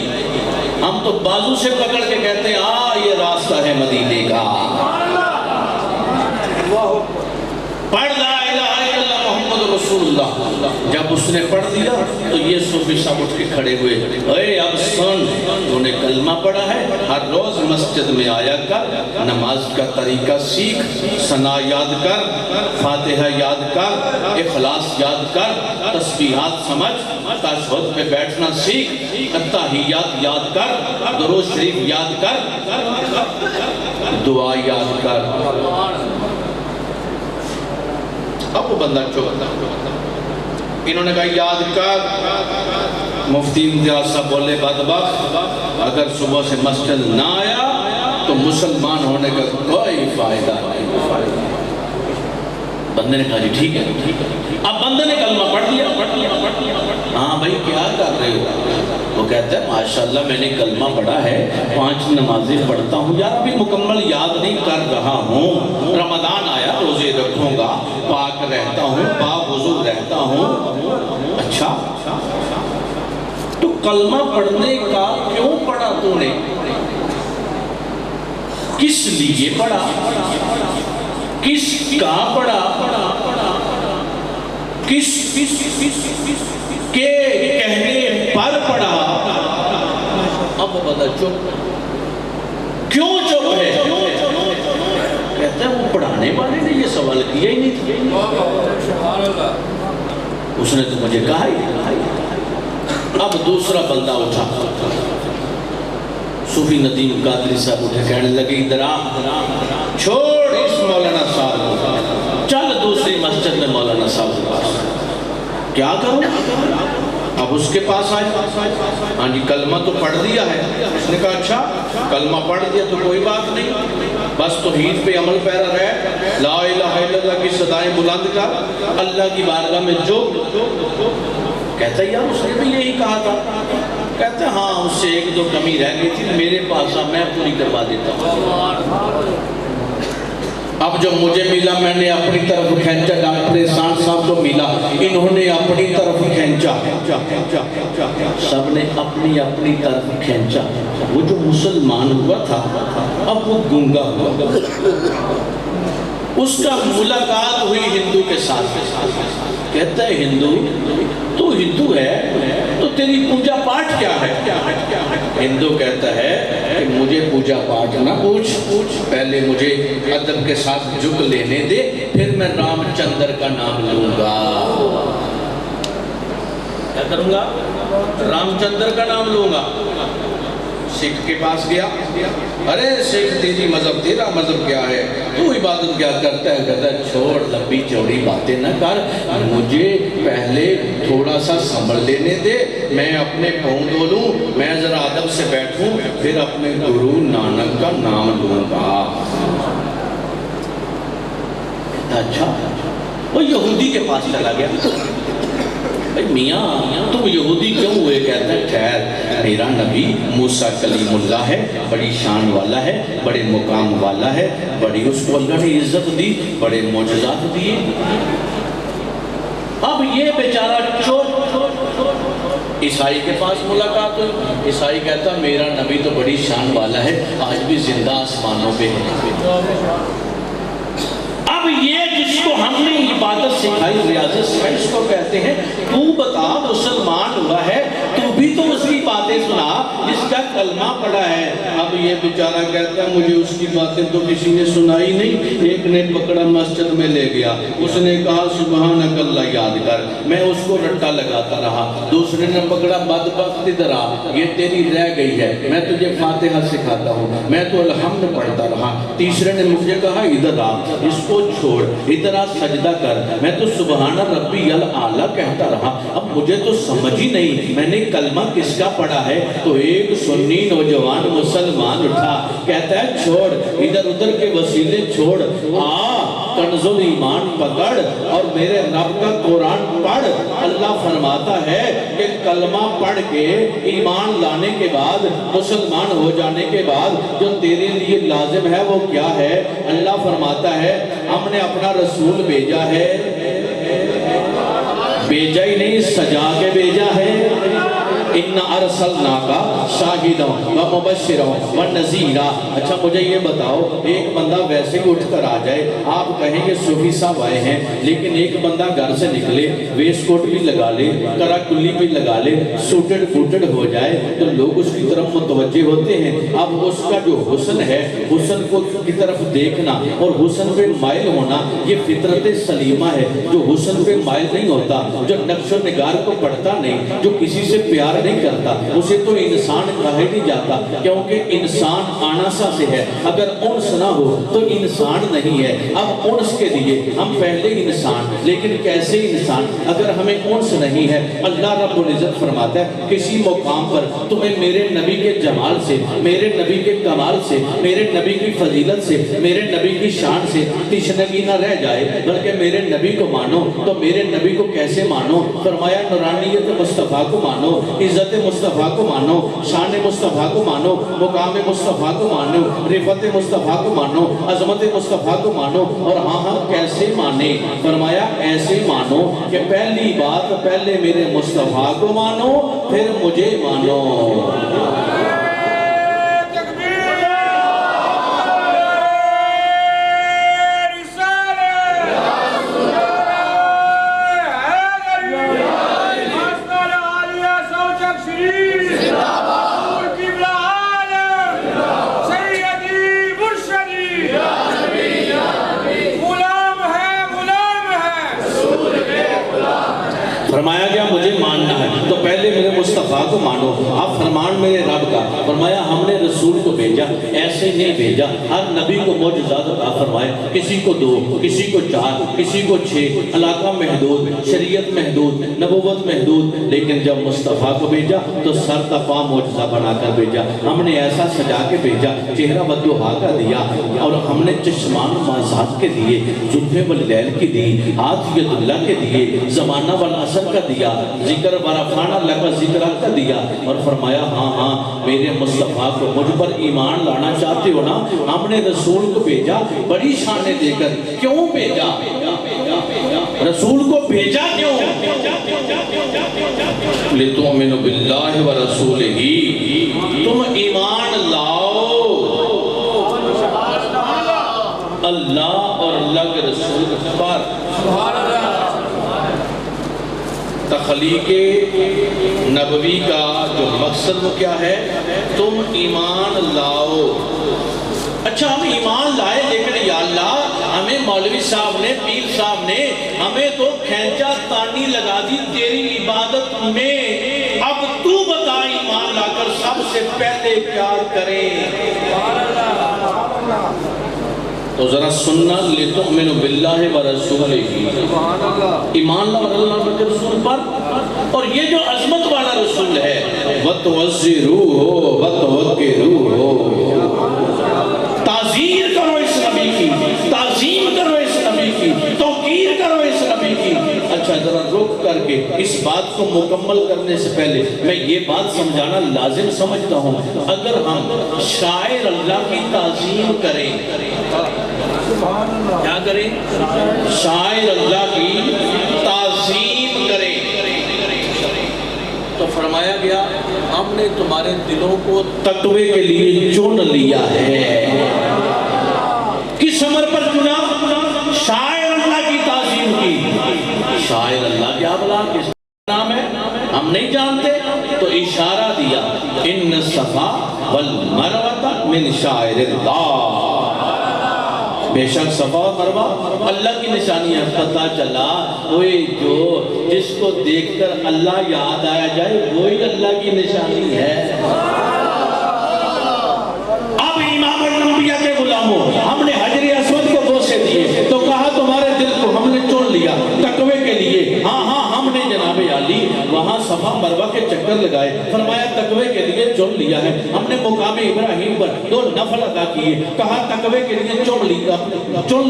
ہم تو بازو سے پکڑ کے کہتے ہیں یہ راستہ ہے مدینے کا۔ پڑھ لا الہ الا اللہ محمد رسول اللہ۔ جب اس نے پڑھ دیا تو یہ صوفی صاحب اٹھ کے کھڑے ہوئے، اے اب سن، تو نے کلمہ پڑھا ہے، ہر روز مسجد میں آیا کر، نماز کا طریقہ سیکھ، ثنا یاد کر، فاتحہ یاد کر، اخلاص یاد کر، تسبیحات سمجھ، تشہد پہ بیٹھنا سیکھ، التحیات یاد کر، درود شریف یاد کر، دعا یاد کر۔ اب وہ بندہ چوکتا، انہوں نے کہا یاد کر۔ مفتی امتیاز صاحب بولے بدبخت، اگر صبح سے مسجد نہ آیا تو مسلمان ہونے کا کوئی فائدہ نہیں۔ بندے نے کہا جی ٹھیک ہے۔ اب بندے نے کلمہ پڑھ لیا۔ ہاں بھائی کیا کر رہے ہو؟ وہ وہ کہتا ہے ماشاءاللہ میں نے کلمہ پڑھا ہے، 5 نمازیں پڑھتا ہوں، یار ابھی مکمل یاد نہیں کر رہا ہوں، رمضان آیا روزے رکھوں گا، پاک رہتا ہوں، باوضو رہتا ہوں۔ اچھا تو کلمہ پڑھنے کا کیوں پڑھا تو نے؟ کس لیے پڑھا؟ کس کا پڑھا؟ کس کے کہنے پر پڑھا؟ اب بتا چپ کیوں چپ ہے؟ کہتا ہے وہ پڑھانے والے نے یہ سوال کیا ہی نہیں تھا، اس نے تو مجھے کہا ہی۔ اب دوسرا بندہ اٹھا، صوفی ندیم قادری صاحب اٹھے، کہنے لگے ادھر آ، چھوڑ اس مولانا صاحب کو، چل دوسری مسجد میں مولانا صاحب کے پاس۔ کیا کروں؟ اب اس کے پاس آئے، ہاں جی کلمہ تو پڑھ دیا ہے۔ اس نے کہا اچھا کلمہ پڑھ دیا تو کوئی بات نہیں، بس توحید پہ عمل پیرا رہے، لا الہ الا اللہ کی صدائیں بلند کر، اللہ کی بارگاہ میں جو۔ کہتا ہے یار اس نے بھی یہی کہا تھا۔ کہتا ہے ہاں اس سے 1-2 کمی رہ گئی تھی، میرے پاس آ میں پوری کروا دیتا ہوں۔ اب جب مجھے ملا میں نے اپنی طرف کھینچا، ڈاکٹر احسان صاحب کو ملا، انہوں نے اپنی طرف کھینچا، سب نے اپنی اپنی طرف کھینچا۔ وہ جو مسلمان ہوا تھا اب وہ گنگا ہوا، اس کا ملاقات ہوئی ہندو کے ساتھ۔ کہتا ہے ہندو تو ہندو ہے تو تیری پوجا پاٹ کیا ہے؟ ہندو کہتا ہے کہ مجھے پوجا پاٹ نہ پوچھ، پہلے مجھے ادب کے ساتھ جھک لینے دے، پھر میں رام چندر کا نام لوں گا۔ کیا کروں گا؟ رام چندر کا نام لوں گا۔ سکھ کے پاس گیا، ارے سکھ تیری مذہب، تیرا مذہب کیا ہے، تو عبادت کیا کرتا ہے؟ کہتا ہے چھوڑ لمبی چوڑی باتیں نہ کر، مجھے پہلے تھوڑا سا سنبھل لینے دے، میں اپنے پاؤں دھو لوں، میں ذرا ادب سے بیٹھوں، پھر اپنے گرو نانک کا نام لوں گا۔ اچھا وہ یہودی کے پاس چلا گیا، بھئی میاں تم یہودی کیوں ہوئے؟ کہتا ہے خیر میرا نبی موسیٰ کلیم اللہ ہے، بڑی شان والا ہے، بڑے مقام والا ہے، بڑی اس کو اللہ نے عزت دی، بڑے معجزات دیے۔ اب یہ بیچارہ عیسائی کے پاس ملاقات ہوئی، عیسائی کہتا میرا نبی تو بڑی شان والا ہے، آج بھی زندہ آسمانوں پہ ہے۔ اب یہ جس کو ہم نے عبادت سکھائی، ریاضت سکھائی، اس کو کہتے ہیں تو بتا مسلمان ہوا ہے، تو بھی تو اس کی باتیں سنا جس کا کلمہ پڑھا ہے۔ اب یہ بیچارہ کہتا ہے مجھے اس کی باتیں تو کسی نے سنائی نہیں، ایک نے پکڑا مسجد میں لے گیا، اس نے کہا سبحانک اللہ یاد کر، میں اس کو رٹا لگاتا رہا، دوسرے نے پکڑا بدبخت ادھر آ، یہ تیری رہ گئی ہے، میں تجھے فاتحہ سکھاتا ہوں، میں تو الحمد پڑھتا رہا، تیسرے نے مجھے کہا ادھر آ، اس کو چھوڑ، ادھر آ سجدہ کر، میں تو سبحان ربی الاعلیٰ کہتا رہا، اب مجھے تو سمجھ ہی نہیں میں نے کلمہ کس کا پڑھا ہے۔ تو ایک سنی نوجوان مسلمان اٹھا، کہتا ہے چھوڑ ادھر ادھر کے وسیلے چھوڑ، کنز الایمان پکڑ اور میرے رب کا قرآن پڑھ۔ اللہ فرماتا ہے کہ کلمہ پڑھ کے ایمان لانے کے بعد، مسلمان ہو جانے کے بعد جو تیرے لیے لازم ہے وہ کیا ہے؟ اللہ فرماتا ہے ہم نے اپنا رسول بھیجا ہے، بھیجا ہی نہیں سجا کے بھیجا ہے، اِنَّا أَرْسَلْنَاكَ شَاهِدًا وَمُبَشِّرًا وَنَذِيرًا۔ اچھا مجھے یہ بتاؤ، ایک بندہ ویسے ہی اٹھ کر آ جائے، آپ کہیں کہ صوفی صاحب آئے ہیں، لیکن ایک بندہ گھر سے نکلے، ویسٹ کوٹ بھی لگا لے، کرا کلی بھی لگا لے، سوٹڈ فوٹڈ ہو جائے تو لوگ اس کی طرف متوجہ ہوتے ہیں۔ اب اس کا جو حسن ہے، حسن کو کی طرف دیکھنا اور حسن پہ مائل ہونا یہ فطرت سلیمہ ہے۔ جو حسن پہ مائل نہیں ہوتا، جو نقش و نگار کو پڑھتا نہیں، جو کسی سے پیار نہیں کرتا، اسے تو انسان کہا ہی نہیں جاتا، کیونکہ انسان آناسا سے ہے، اگر انس نہ ہو تو انسان نہیں ہے۔ اب انس کے لیے ہم پہلے انسان، لیکن کیسے انسان؟ اگر ہمیں انس نہیں ہے، اللہ رب العزت فرماتا ہے کسی مقام پر تمہیں میرے نبی کے جمال سے، میرے نبی کے کمال سے، میرے نبی کی فضیلت سے، میرے نبی کی شان سے تشنگی نہ رہ جائے، بلکہ میرے نبی کو مانو۔ تو میرے نبی کو کیسے مانو؟ فرمایا نورانیت مصطفیٰ کو مانو، عزت مصطفیٰ کو مانو، شان مصطفیٰ کو مانو، مقام مصطفیٰ کو مانو، رفعت مصطفیٰ کو مانو، عظمت مصطفیٰ کو مانو۔ اور ہاں ہم کیسے مانے؟ فرمایا ایسے مانو کہ پہلی بات پہلے میرے مصطفیٰ کو مانو پھر مجھے مانو۔ فرمایا گیا مجھے ماننا ہے تو پہلے میرے مصطفیٰ کو مانو۔ اب فرمان میرے رب کا، فرمایا ہم نے رسول کو بھیجا، ایسے نہیں بھیجا ہر نبی کو معجزات عطا فرمائے، کسی کو 2 کسی کو 4 کسی کو 6، علاقہ محدود، شریعت محدود، نبوت محدود، لیکن جب مصطفیٰ کو بھیجا تو سر تا پا معجزہ بنا کر بھیجا۔ ہم نے ایسا سجا کے بھیجا، چہرہ والضحیٰ کا دیا، اور ہم نے چشمان مازات کے دیے، زلفیں واللیل کی دی، ہاتھ ید اللہ کے دیے، زمانہ والعصر کا دیا، ذکر ورفعنا لک ذکرک کا دیا، اور فرمایا ہاں میرے مصطفیٰ کو مجھ پر ایمان لانا چاہتے ہو نا، ہم نے رسول کو بھیجا بڑی شانیں دے کر۔ کیوں بھیجا؟ رسول کو بھیجا کیوں؟ لِتُؤْمِنُوا بِاللَّهِ وَرَسُولِهِ، تم ایمان لاؤ اللہ اور اللہ کے رسول پر۔ تخلیق نبوی کا جو مقصد وہ کیا ہے؟ تم ایمان لاؤ۔ اچھا ہم ایمان لائے، لیکن یا اللہ ہمیں مولوی صاحب نے، پیر صاحب نے ہمیں تو کھینچا تانی لگا دی تیری عبادت میں، اب تو بتا ایمان لا کر سب سے پہلے پیار کریں۔ تو ذرا سننا، لِتُؤْمِنُوا بِاللَّهِ وَرَسُولِهِ، ایمان لا اور اللہ کے رسول پر۔ اور یہ جو عظمت والا رسول ہے، وَتُعَزِّرُوهُ وَتُوَقِّرُوهُ، تعظیم کرو اس نبی کی، تعظیم کرو اس نبی کی، توقیر کرو اس نبی کی۔ اچھا ذرا رک کر کے اس بات کو مکمل کرنے سے پہلے میں یہ بات سمجھانا لازم سمجھتا ہوں، اگر ہم شاعر اللہ کی تعظیم کریں، کیا کریں؟ شاعر اللہ کی تعظیم کریں، تو فرمایا گیا ہم نے تمہارے دلوں کو تقوی کے لیے چن لیا ہے۔ کس عمر پر چنا؟ شاعر اللہ کی تعظیم کی۔ شاعر اللہ کیا بلا کس نام ہے ہم نہیں جانتے، تو اشارہ دیا ان الصفا والمروہ من شاعر اللہ، بے شک صفا و مروہ اللہ کی نشانی ہے۔ پتہ چلا وہی جو جس کو دیکھ کر اللہ یاد آیا جائے وہی اللہ کی نشانی ہے۔ اب امام الانبیاء کے غلاموں، ہم نے حجر اسود کو بوسے دیے تو کہا تمہارے دل کو ہم نے چن لیا تقوی کے لیے۔ ہاں ہم نے جناب عالی وہاں صفا مروہ کے چکر لگائے، فرمایا تقوی کے لیے چن لیا ہے۔ ہم نے مقام ابراہیم پر 2 نفل ادا کیے، کہا تقوی کے لیے چن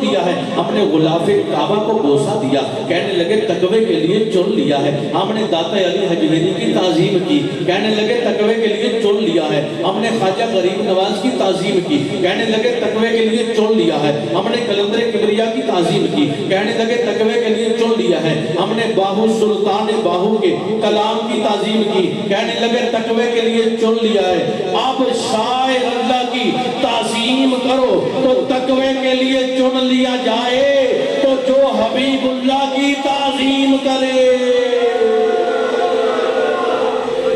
لیا ہے۔ ہم نے غلاف کعبہ کو بوسہ دیا، کہنے لگے تقوی کے لیے چن لیا ہے۔ ہم نے داتا علی حجویری کی تعظیم کی، کہنے لگے تقوی کے لیے چن لیا ہے۔ ہم نے خواجہ غریب نواز کی تعظیم کی، کہنے لگے تقوی کے لیے چن لیا ہے۔ ہم نے کلندر کبریا کی تعظیم کی، کہنے لگے تقوی کے لیے چن لیا ہے۔ ہم نے باہو سلطان باہو کے کلام کی تعظیم کی، کہنے لگے تقوی کے لیے چن لیا ہے۔ اب شاعر اللہ کی تعظیم کرو تو تقوی کے لیے چن لیا جائے، تو جو حبیب اللہ کی تعظیم کرے،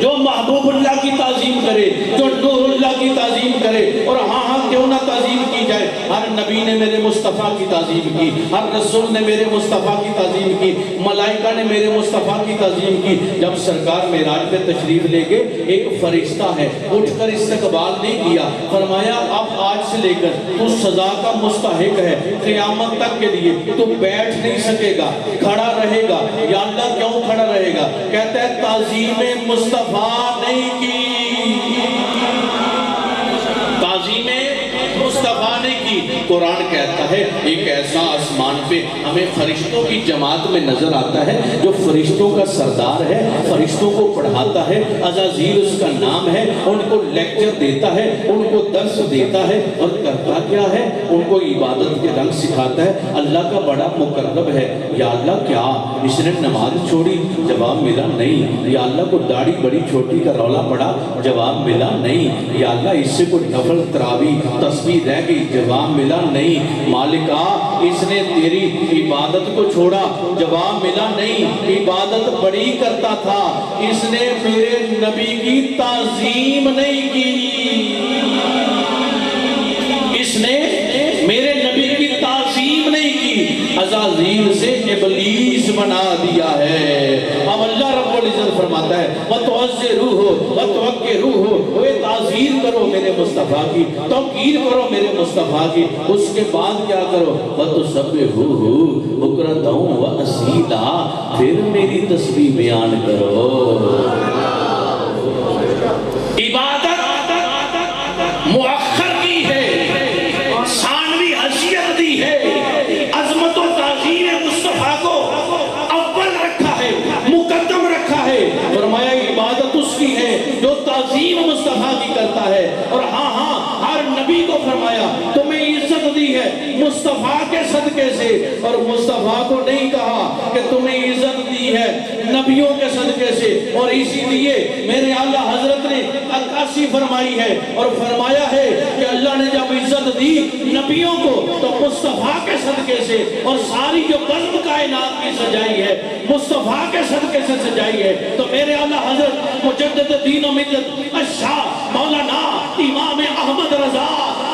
جو محبوب اللہ کی تعظیم کرے، جو نور اللہ کی تعظیم کرے، اور ہاں کیوں نہ تعظیم کی جائے۔ ہر نبی نے میرے مصطفیٰ کی تعظیم کی، ہر رسول نے میرے مصطفیٰ کی تعظیم کی، ملائکہ نے میرے مصطفیٰ کی تعظیم کی۔ جب سرکار معراج پہ تشریف لے گئے، ایک فرشتہ ہے اٹھ کر استقبال نہیں کیا، فرمایا اب آج سے لے کر تو سزا کا مستحق ہے، قیامت تک کے لیے تو بیٹھ نہیں سکے گا، کھڑا رہے گا۔ یا اللہ کیوں کھڑا رہے گا؟ کہتا ہے تعظیم مصطفیٰ نہیں کی، تعظیم مصطفیٰ وفا نہیں کی۔ قرآن کہتا ہے ایک ایسا آسمان پہ ہمیں فرشتوں کی جماعت میں نظر آتا ہے جو فرشتوں کا سردار ہے، فرشتوں کو پڑھاتا ہے، عزازیل اس کا نام ہے، ان کو لیکچر دیتا ہے، ان کو درس دیتا ہے، اور کرتا کیا ہے؟ ان کو عبادت کے رنگ سکھاتا ہے۔ اللہ کا بڑا مقرب ہے۔ یا اللہ کیا اس نے نماز چھوڑی؟ جواب ملا نہیں۔ یا اللہ کو داڑھی بڑی چھوٹی کا رولا پڑا؟ جواب ملا نہیں۔ یا اللہ اس سے کوئی نفل تراویح تسبیح رہ گئی؟ جواب ملا نہیں۔ مالکا اس نے تیری عبادت کو چھوڑا؟ جواب ملا نہیں۔ عبادت بڑی کرتا تھا، اس نے میرے نبی کی تعظیم نہیں کی، اس نے میرے نبی کی تعظیم نہیں کی، عزازیل سے ابلیس بنا دیا ہے۔ اب اللہ رب العزت فرماتا ہے وَتُعَزِّرُوهُ وَتُوَقِّرُوهُ، وہ تعظیم کرو میرے مصطفیٰ کی، توقیر کرو میرے مصطفیٰ کی، اس کے بعد کیا کرو؟ وَتُسَبِّحُوهُ بُكْرَةً وَأَصِيلًا، پھر میری تسبیح بیان کرو۔ عبادت مؤخر کی ہے، ثانوی حیثیت دی ہے، عظمت و تعظیم مصطفیٰ کو اول رکھا ہے، مقدم رکھا ہے۔ فرمایا عبادت اس کی ہے جو تعظیم مصطفیٰ کی کرتا ہے۔ اور ہاں ہر نبی کو فرمایا تمہیں عزت دی ہے مصطفیٰ کے صدقے سے، اور مصطفیٰ کو نہیں کہا کہ تمہیں عزت دی ہے نبیوں کے صدقے سے۔ اور اسی لیے میرے اعلیٰ حضرت نے عکاسی فرمائی ہے اور فرمایا ہے کہ اللہ نے جب عزت دی نبیوں کو تو مصطفیٰ کے صدقے سے، اور ساری جو بزم کائنات کی سجائی ہے مصطفیٰ کے صدقے سے سجائی ہے۔ تو میرے اعلیٰ حضرت مجدد دین و ملت الشاہ مولانا امام احمد رضا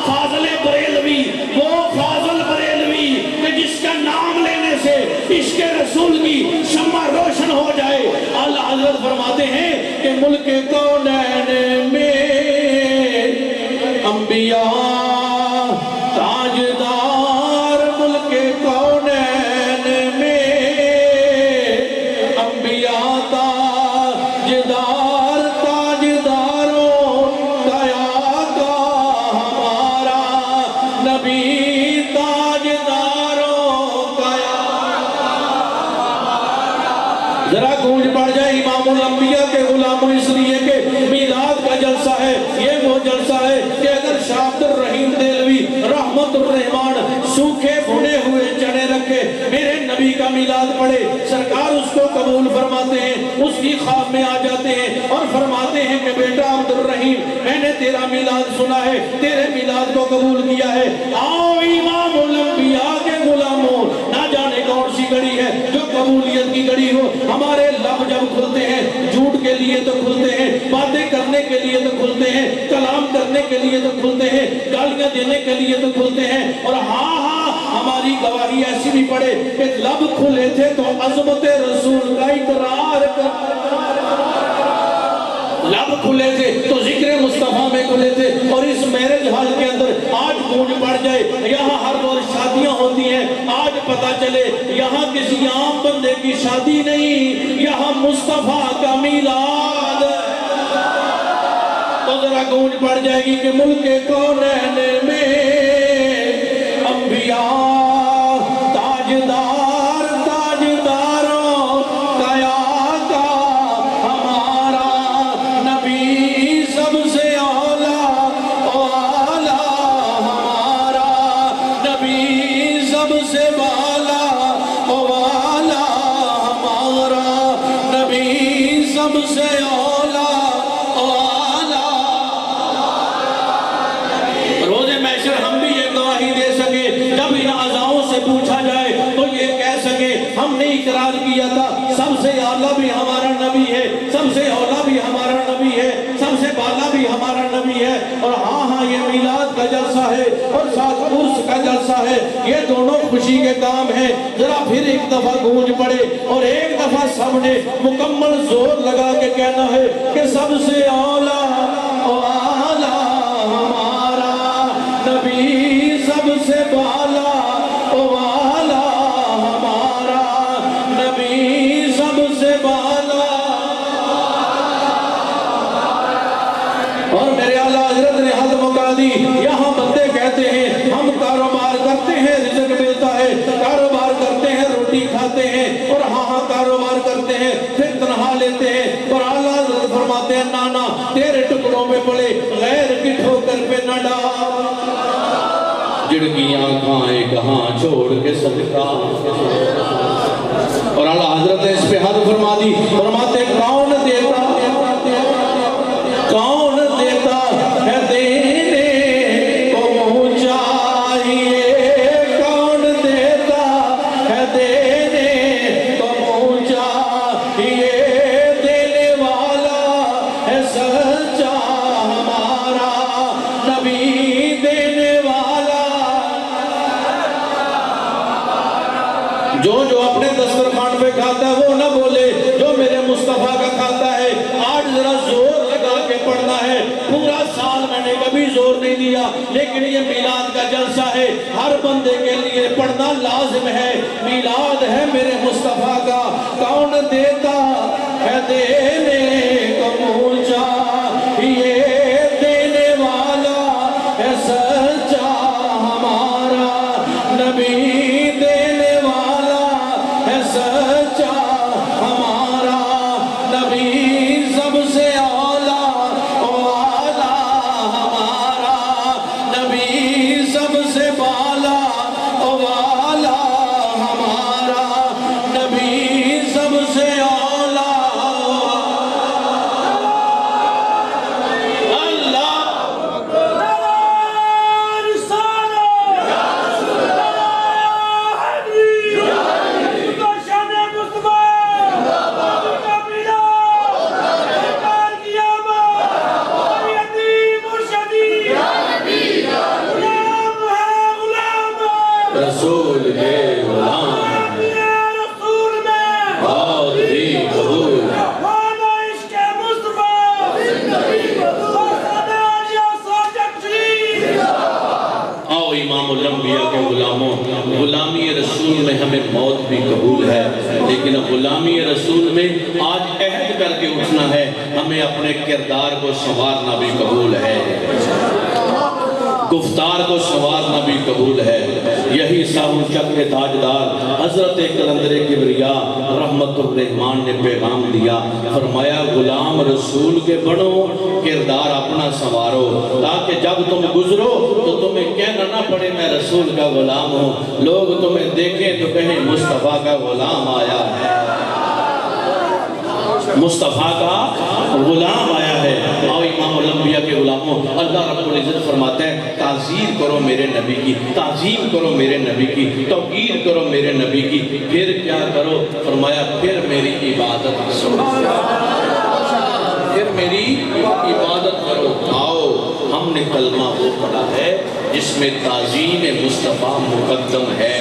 فاضل بریلوی، وہ فاضل بریلوی کہ جس کا نام لینے سے عشق رسول کی شمع روشن ہو جائے، اعلیٰ حضرت فرماتے ہیں کہ ملک کونین میں انبیاء تاجدار، ملک کونین میں انبیاء تاجدار، تاجداروں کا آقا ہمارا نبی، تاجداروں کا ذرا گونج پڑ جائے امام الانبیاء کے غلاموں، اس لیے کہ میلاد کا جلسہ ہے، یہ وہ جلسہ ہے کہ اگر شاہ عبد الرحیم دہلوی رحمت الرحمان سوکھے بھنے ہوئے چنے رکھے میرے نبی کا میلاد پڑھے، سرکار اس کو قبول فرماتے ہیں، اس کی خواب میں آ جاتے ہیں اور فرماتے ہیں کہ بیٹا عبد الرحیم میں نے تیرا میلاد سنا ہے، تیرے میلاد کو قبول کیا ہے، آؤ امام الانبیاء کے غلاموں، نہ جانے کون سی گھڑی ہے جو قبولیت کی گھڑی ہو۔ ہمارے لب جب کھلتے ہیں جھوٹ کے لیے تو کھلتے ہیں، باتیں کرنے کے لیے تو کھلتے ہیں، کلام کرنے کے لیے تو کھلتے ہیں، گالیاں دینے کے لیے تو کھلتے ہیں، اور ہاں ہماری گواہی ایسی بھی پڑے کہ لب کھلے تھے تو عظمت رسول کا اقرار لب کھلے تھے تو ذکر مصطفیٰ میں کھلے تھے۔ اور اس میرج ہال کے اندر آج گونج پڑ جائے، یہاں ہر روز شادیاں ہوتی ہیں، آج پتا چلے یہاں کسی عام بندے کی شادی نہیں، یہاں مصطفیٰ کا میلاد، تو ذرا گونج پڑ جائے گی کہ ملک کونین میں انبیاء تاجدار، تاجداروں کا آقا ہمارا نبی، سب سے اعلیٰ اعلیٰ ہمارا نبی، سب سے بالا اعلیٰ ہمارا نبی، سب سے اعلیٰ اعلیٰ۔ روز محشر ہم بھی یہ گواہی دے سکے، جب ان اعضاؤں سے پوچھا جائے تو یہ کہہ سکے ہم نے اقرار کیا تھا سب سے اعلیٰ بھی ہمارا نبی ہے، سب سے اولا بھی ہمارا نبی ہے، سب سے بالا بھی ہمارا نبی ہے۔ اور ہاں یہ میلاد کا جلسہ ہے اور ساتھ عرس کا جلسہ ہے، یہ دونوں خوشی کے کام ہیں۔ ذرا پھر ایک دفعہ گونج پڑے اور ایک دفعہ سب نے مکمل زور لگا کے کہنا ہے کہ سب سے اولا اعلیٰ ہمارا نبی، سب سے بالا اعلیٰ ہمارا نبی، سب سے بالا۔ اور میرے اعلیٰ حضرت نے حد مکا دی، یہاں بندے کہتے ہیں ہیں رزق ملتا ہے، کاروبار کرتے ہیں روٹی کھاتے ہیں، اور ہاں کاروبار کرتے ہیں پھر تنہا لیتے ہیں، اور اعلیٰ حضرت فرماتے ہیں نانا تیرے ٹکڑوں میں پڑے غیر کی ٹھوکر پہ نہ ڈال، جڑکیاں کھائیں کہاں چھوڑ کے صدقہ۔ اور اعلیٰ حضرت نے اس پہ حد فرما دی، فرماتے کون دیتا ہے دینے کو چاہیے، کون دیتا ہے دینے کو چاہیے، دینے والا ہے سچا ہمارا نبی، دینے والا جو اپنے دسترخوان پہ کھاتا ہے وہ نہ بولے جو میرے مصطفیٰ کا کھاتا ہے۔ آج ذرا زور لگا کے پڑھنا ہے، پورا سال میں نے کبھی زور نہیں دیا، لیکن یہ میلاد کا جلسہ ہے، ہر بندے کے لیے پڑھنا لازم ہے۔ میلاد ہے میرے مصطفیٰ کا، کون دیتا ہے دینے کو منہ چاہیے، دینے والا ہے سچا ہمارا نبی، دینے والا ہے سچا ہمارا نبی، سب سے اعلیٰ والا ہمارا نبی، سب سے بالا والا ہمارا نبی، سب سے اعلیٰ۔ رسول کے غلام بہت ہی قبول، آؤ امام الانبیاء کے غلاموں، غلامی رسول میں ہمیں موت بھی قبول ہے، لیکن غلامی رسول میں آج عہد کر کے اٹھنا ہے، ہمیں اپنے کردار کو سنوارنا بھی قبول ہے، گفتار کو سنوارنا بھی قبول ہے۔ یہی ساہو چک کے تاجدار حضرت کلندر کبریاء رحمت الرحمان نے پیغام دیا، فرمایا غلام رسول کے بنو، کردار اپنا سنوارو، تاکہ جب تم گزرو تو تمہیں کہنا نہ پڑے میں رسول کا غلام ہوں، لوگ تمہیں دیکھیں تو کہیں مصطفیٰ کا غلام آیا ہے، مصطفیٰ کا غلام آیا ہے۔ آؤ امام الانبیاء کے غلاموں، اللہ رب العزت فرماتا ہے تعظیم کرو میرے نبی کی، تعظیم کرو میرے نبی کی، توقیر کرو میرے نبی کی، پھر کیا کرو؟ فرمایا پھر میری عبادت کرو، پھر میری عبادت کرو۔ آؤ ہم نے کلمہ وہ پڑھا ہے جس میں تعظیم مصطفیٰ مقدم ہے،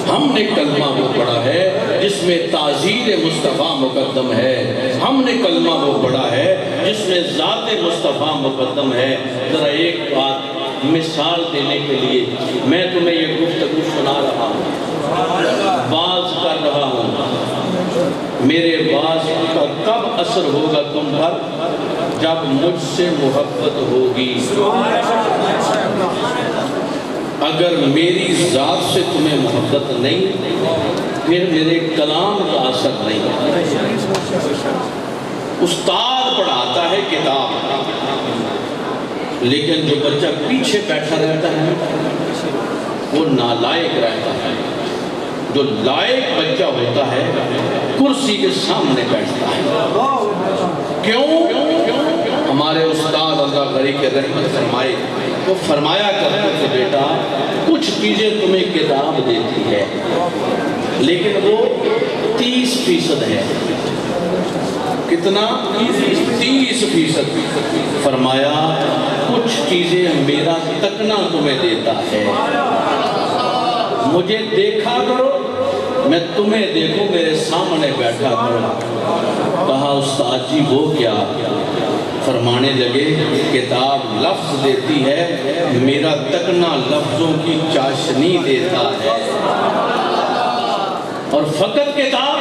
ہم نے کلمہ وہ پڑھا ہے جس میں تعظیم مصطفیٰ مقدم ہے، ہم نے کلمہ وہ پڑھا ہے جس میں ذات مصطفیٰ مقدم ہے۔ ذرا ایک بات مثال دینے کے لیے میں تمہیں یہ گفتگو سنا رہا ہوں، باز کر رہا ہوں، میرے باز کا کب اثر ہوگا تم پر؟ جب مجھ سے محبت ہوگی۔ اگر میری ذات سے تمہیں محبت نہیں پھر میرے کلام کا اثر نہیں۔ استاد پڑھاتا ہے کتاب، لیکن جو بچہ پیچھے بیٹھا رہتا ہے وہ نالائق رہتا ہے، جو لائق بچہ ہوتا ہے کرسی کے سامنے بیٹھتا ہے۔ کیوں؟ ہمارے استاد اللہ غریب کے رحمت فرمائے، وہ فرمایا کرتے تھے بیٹا کچھ چیزیں تمہیں کتاب دیتی ہے لیکن وہ 30% ہے۔ کتنا؟ 30%۔ فرمایا کچھ چیزیں میرا تکنا تمہیں دیتا ہے، مجھے دیکھا کرو میں تمہیں دیکھوں، میرے سامنے بیٹھا کرو۔ کہا استاد جی وہ کیا؟ فرمانے لگے کتاب لفظ دیتی ہے، میرا تکنا لفظوں کی چاشنی دیتا ہے، اور فقط کتاب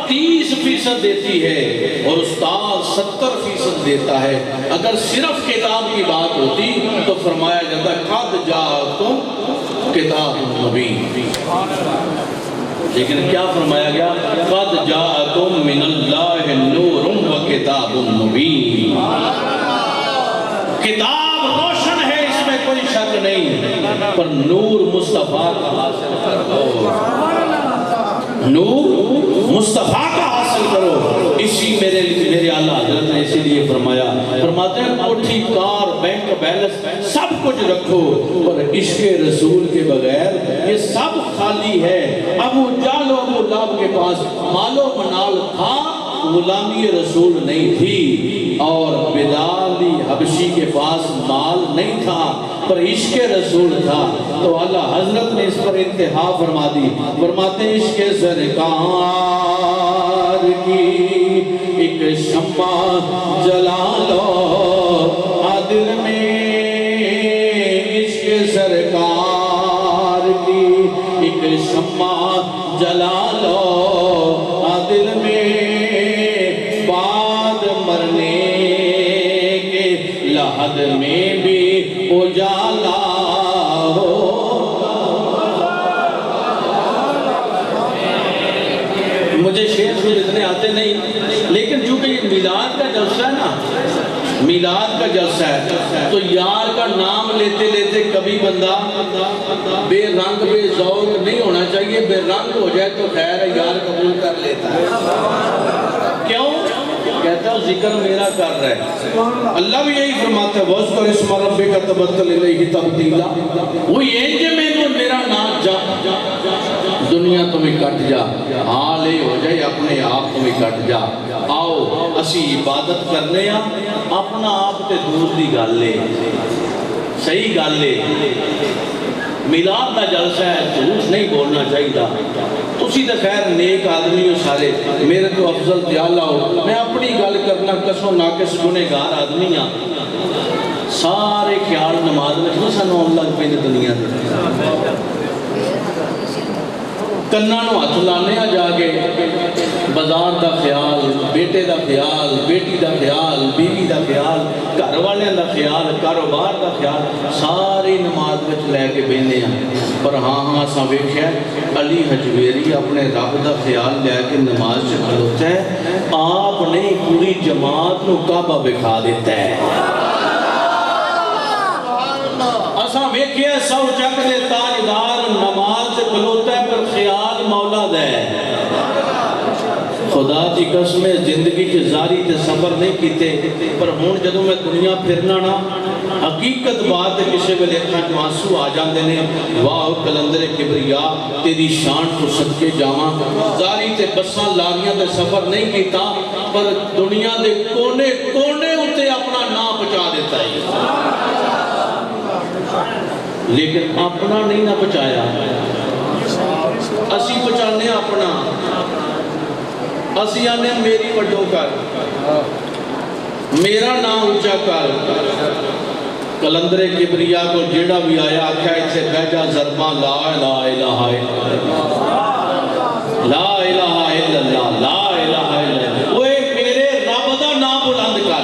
30% 20% دیتی ہے اور استاد 70% دیتا ہے. اگر صرف کتاب کی بات ہوتی تو فرمایا جاتا قد جاءکم کتاب مبین، لیکن کیا فرمایا گیا؟ قد جاءکم من اللہ نور و کتاب مبین. کتاب روشن ہے، اس میں کوئی شک نہیں، پر نور مصطفیٰ کا حاصل کرو، نور مصطفیٰ کا حاصل کرو. اسی میرے اعلیٰ حضرت نے اسی لیے فرماتے ہیں کوٹھی کار بینک بیلنس سب کچھ رکھو پر عشق رسول کے بغیر یہ سب خالی ہے. ابو جہل و ابو لہب کے پاس مال و منال تھا، غلامی رسول نہیں تھی، اور بلال حبشی کے پاس مال نہیں تھا پر عشق رسول تھا. تو اللہ حضرت نے اس پر انتہا فرما دی. فرماتے ہیں عشق سرکار کی ایک شمع جلا لو دل میں، عشق سرکار کی ایک شمع جلا لو دل میں، بعد مرنے کے لحد میں بھی اجالا ہو. مجھے شعر بھی اتنے آتے نہیں، لیکن چونکہ یہ میلاد کا جلسہ ہے نا، میلاد کا جلسہ ہے تو یار کا نام لیتے لیتے کبھی بندہ بے رنگ بے ذوق نہیں ہونا چاہیے. بے رنگ ہو جائے تو خیر ہے، یار قبول کر لیتا ہے. کیوں؟ کہتا ہے ذکر میرا کر رہا ہے. اللہ بھی یہی فرماتا ہے وَاذْكُرِ اسْمَ رَبِّكَ تَبَتَّلْ إِلَيْهِ تَبْتِيلًا. وہ یہ کہ میں میرا نام جا دنیا تمہیں کٹ جا، حال ہی ہو جائے اپنے آپ تمہیں کٹ جا. آؤ اسی عبادت کرنے ہاں، اپنا آپ تے دور دی گل لے، صحیح گل لے. میلاد کا جلسہ ہے، جھوٹ نہیں بولنا چاہیے. تسی تو خیر نیک آدمی ہو سارے، میرے تو افضل دیالہ ہو، میں اپنی گل کرنا کسو ناقص گنہگار آدمی ہاں. سارے خیال نماز میں سانو آن لگ پہ دنیا دے کناں نو ہاتھ لانے جا کے بازار دا خیال، بیٹے دا خیال، بیٹی دا خیال، بیوی دا خیال، گھر والوں دا خیال، کاروبار دا خیال، ساری نماز وچ لے کے بہنے ہیں. پر ہاں اساں ویکھیا علی حجویری اپنے رب دا خیال لے کے نماز چ کھلوتا ہے، آپ نے پوری جماعت نو کعبہ بکھا دیتا ہے. اساں ویکھیا سو چک دے تاجدار نماز چ کھلوتا ہے پر خیال مولا دا ہے. خدا دی قسم زندگی کے زاری تے سفر نہیں کیتے، پر ہون جدوں میں دنیا پھرنا نا حقیقت بات ہے کسے ویلے اکھاں چوں آنسو آ جاندے نے. واہ کلندر کبریا تیری شان تو صدقے جاواں، زاری تے بساں لاریاں تے سفر نہیں کیتا پر دنیا دے کونے کونے اتے اپنا نام پہنچا دیتا ہے، لیکن اپنا نہیں نہ پہنچایا. اسی پہنچانے اپنا، اسی آنے میری وڈو کر، میرا نام اونچا کر. کلندر کبریا کو جیڑا بھی آیا آکھا ایتھے بیجا ضرباں لا الہ الا اللہ، لا الہ الا اللہ، لا الہ الا اللہ. وہ میرے رب دا نام بلند کر.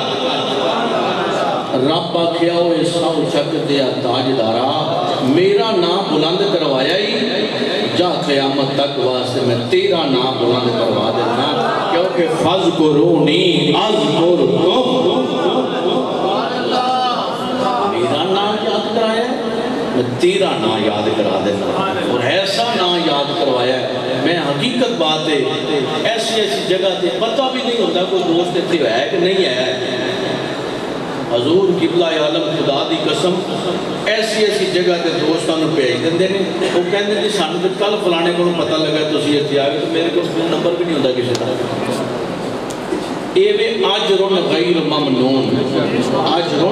رب آکھیا ہوئے سو چک دیا تاجدارا میرا نام بلند کروایا ہی، جا قیامت تک واسطے میں تیرا نام بلند کروا دینا، کیونکہ فَاذْكُرُونِي أَذْكُرْكُمْ. میرا نام یاد کرایا میں تیرا نام یاد کرا دینا، اور ایسا نام یاد کروایا ہے. میں حقیقت بات ہے ایسی ایسی جگہ تے پتہ بھی نہیں ہوتا کوئی دوست اتنے ہے کہ نہیں ہے. حضور قبلہ عالم خدا دی قسم ایسی ایسی جگہ تے دوستاں نو بھیج دیندے نے، وہ کہندے نے سانوں تے کل فلانے کو پتہ لگا تسی اتنے آ گئے، تو میرے کو فون نمبر بھی نہیں ہوندا کسی دا. اے اجر غیر ممنون، اجر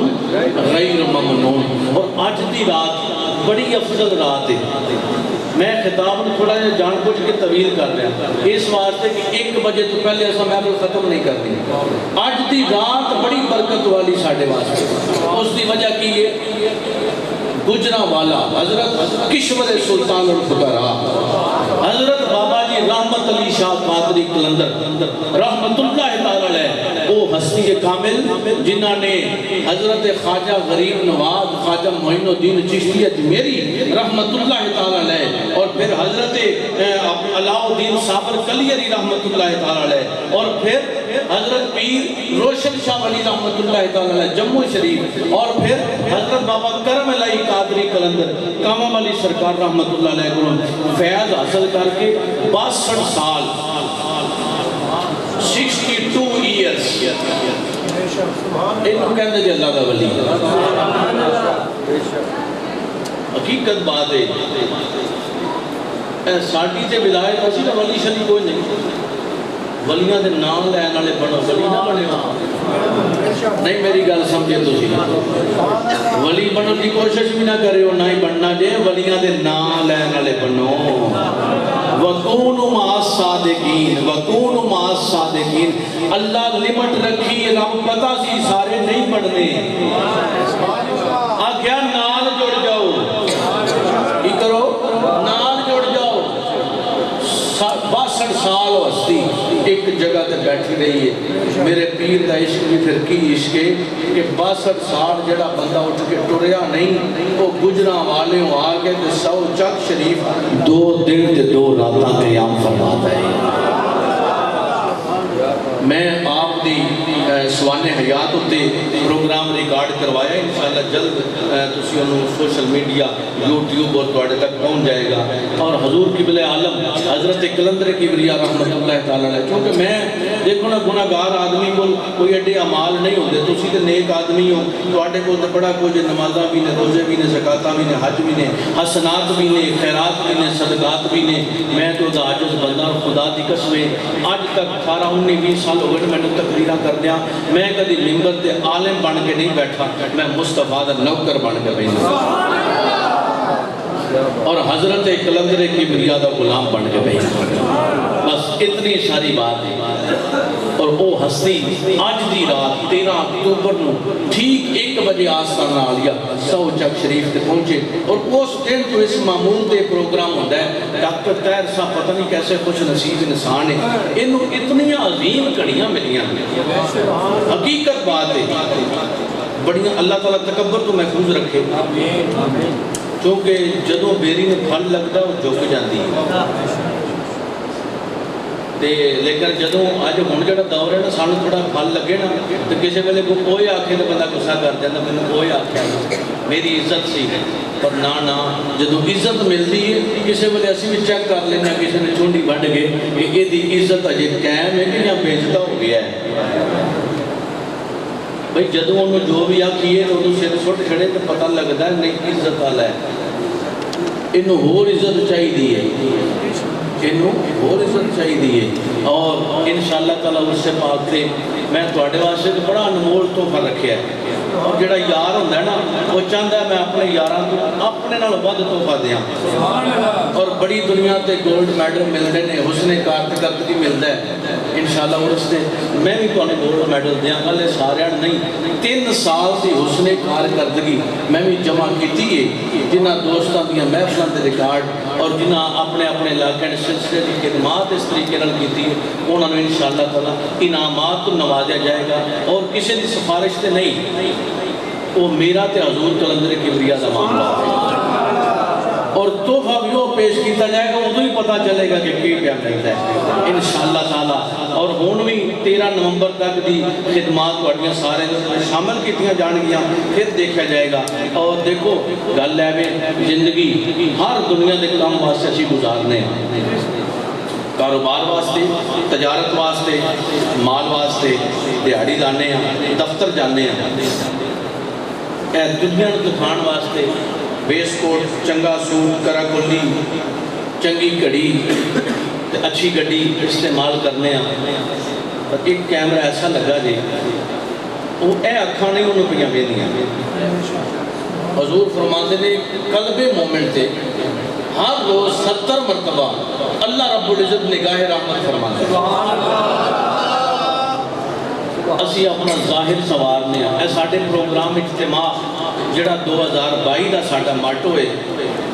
غیر ممنون. اور اج دی رات بڑی افضل رات ہے. میں خطاب تھوڑا جان بوجھ کے طویل کر رہا اس واسطے کہ 1 بجے تو پہلے ایسا محفل ختم نہیں کرنی. اج دی رات بڑی برکت والی ساڈے واسطے. اس دی وجہ کی ہے گجرا والا حضرت کشور سلطان الفقراء حضرت بابا جی رحمت کرامت علی شاہ قادری قلندر رحمت اللہ تعالی علیہ، وہ ہستی کامل جنہ نے حضرت خواجہ غریب نواز خواجہ معین الدین چشتی اجمیری رحمت اللہ تعالی علیہ، اور پھر حضرت علاء الدین صابر کلیری رحمت اللہ تعالی علیہ، اور پھر حضرت پیر روشن شاہ ولی رحمت اللہ تعالی علیہ جموں شریف، اور پھر حضرت بابا کرم الہی قادری قلندر کامم علی سرکار رحمت اللہ علیہ کو فیض حاصل کر کے 62 سال 62 ایئرز ایک کہندے جی اللہ دا ولی حقیقت بات ہے۔ ساڑھی تے ولایت اسی دا ولی شلی کوئی نہیں، ولیاں دے نام لین والے بنو، ولی نہ بنے نہیں، میری گل سمجھے تسی ولی بننے کی کوشش بھی نہ کرے ہو، نہ ہی بننا جے، ولیاں دے نام لین والے بنو۔ وَكُونُوا مَعَ الصَّادِقِينَ وَكُونُوا مَعَ الصَّادِقِينَ، اللہ لمٹ رکھی، رب پتہ سی سارے نہیں بننے، آگیا نال جڑ جاؤ، کی کرو نال جڑ جاؤ۔ 62 سال ہستی ایک جگہ تے بیٹھی رہی ہے، میرے پیر دا عشق بھی پھر کی عشق ہے کہ 62 سال جڑا بندہ اٹھ کے ٹریا نہیں، وہ گجراں والے ہوں آگے تے 100 چک شریف 2 دن تے 2 راتاں قیام فرماتا ہے۔ میں آپ دی سوان حیات ہوتے پروگرام ریکارڈ کروایا، انشاءاللہ جلد تسی انہوں سوشل میڈیا یوٹیوب اور توڑے تک پہنچ جائے گا۔ اور حضور قبلِ عالم حضرت قلندر کبریہ رحمت اللہ تعالیٰ علیہ، کیونکہ میں دیکھو نا گناہگار آدمی کو کوئی ایڈے عمال نہیں ہوتے، تسی تے نیک آدمی ہو، توڑے کو تے بڑا کچھ نمازاں بھی نے، روزے بھی نے، زکاتاں بھی نے، حج بھی نے، حسنات بھی نے، خیرات بھی نے، صدقات بھی نے۔ میں تو دا عاجز بندہ اور خدا دی قسم آج تک 18 19 20 سال ہو گئے میں نے تقریرہ کر دیا، میں کدی منبر تے عالم بن کے نہیں بیٹھا، میں مصطفیٰ دا نوکر بن کے بیٹھا اور حضرت قلندر کبریہ دا غلام بن کے بیٹھا، بس اتنی ساری بات ہے۔ اور وہ ہستی آج دی رات 13 اکتوبر نو ٹھیک 1 بجے آستانہ عالیہ 100 چک شریف تے پہنچے، اور اس دن تو اس معمول دے پروگرام ہوتا ہے۔ ڈاکٹر طاہر صاحب پتہ نہیں کیسے خوش نصیب انسان ہے، انہوں اتنی عظیم کڑیاں ملیاں، حقیقت بات ہے بڑیاں۔ اللہ تعالیٰ تکبر تو محفوظ رکھے، کیونکہ جدوں بیری میں پھل لگتا وہ جھک جاتی ہے، لیکن جدوں اج ہن جڑا دور ہے نا سانو تھوڑا پھل لگے نا تو کسی ویلے کوئی اوئے آکھے تو بندہ غصہ کر جاتا، مینوں اوئے آکھیا میری عزت سی، پر نہ جدوں عزت ملتی ہے کسی ویلے اسی بھی چیک کر لینا کسی نے چونڈی بنڈ کے کہ یہ دی عزت اجے قائم ہے کہ یا بےعزتا ہو گیا ہے۔ بھئی جدوں انہوں جو بھی آکھیے انہوں سر سٹ کھڑے تو پتہ لگتا ہے نہیں عزت والا ہے، انہوں ہور عزت چاہیے ہے، انہوں اور عزت چاہیے ہے۔ اور انشاءاللہ تعالیٰ اس سے پاک سے میں توڑے واسطے بڑا انمول تحفہ رکھیا ہے، اور جڑا یار ہوتا ہے نا وہ چاہتا ہے میں اپنے یاراں کو اپنے نال ود تحفہ دیاں، اور بڑی دنیا تے گولڈ میڈل ملتے ہیں، حسن کارکردگی ملتا ہے انشاءاللہ، اور اس سے میں بھی تمہیں گولڈ میڈل دیاں گا، لے سارے نہیں 3 سال کی حسن کارکردگی میں بھی جمع کیتی ہے، جنہ دوستاں دیاں محفلاں تے ریکارڈ اور جنہ اپنے اپنے علاقے نے سلسلے کی خدمات اس طریقے نال کیتی ہے، انہوں نے انشاءاللہ تعالیٰ انعامات تو نوازیا جائے گا، اور کسی دی سفارش تے نہیں، وہ میرا تے حضور قلندر کبریہ دا معاملہ ہے، اور تحفہ بھی وہ پیش کیتا جائے گا، ادھو ہی پتہ چلے گا کہ کیا ملتا ہے انشاءاللہ تعالیٰ۔ اور ہون بھی 13 نومبر تک دی خدمات واڑیاں سارے شامل کیتیاں جان گیاں، پھر دیکھا جائے گا۔ اور دیکھو گل ہے زندگی ہر دنیا دے کام واسطے اسی گزارنے ہیں، کاروبار واسطے، تجارت واسطے، مال واسطے، دیہڑی جانے ہیں، دفتر جانے ہیں، اے دنیا نوں دکھان واسطے بیس کوٹ، چنگا سوٹ، کرا کلی، چنگی گھڑی، اچھی گڈی استعمال کرنے ہیں، پر ایک کیمرہ ایسا لگا جی وہ اے اکھاں نہیں انہوں پہ ویندیاں۔ حضور فرماتے نے قلب مومن تے ہر روز 70 مرتبہ اللہ رب العزت نگاہ رحمت فرماتے ہیں۔ اسی اپنا ظاہر سوارنے ہیں، اے ساڑھے پروگرام اجتماع جڑا 2022 دا ساڑھا ماٹو ہے،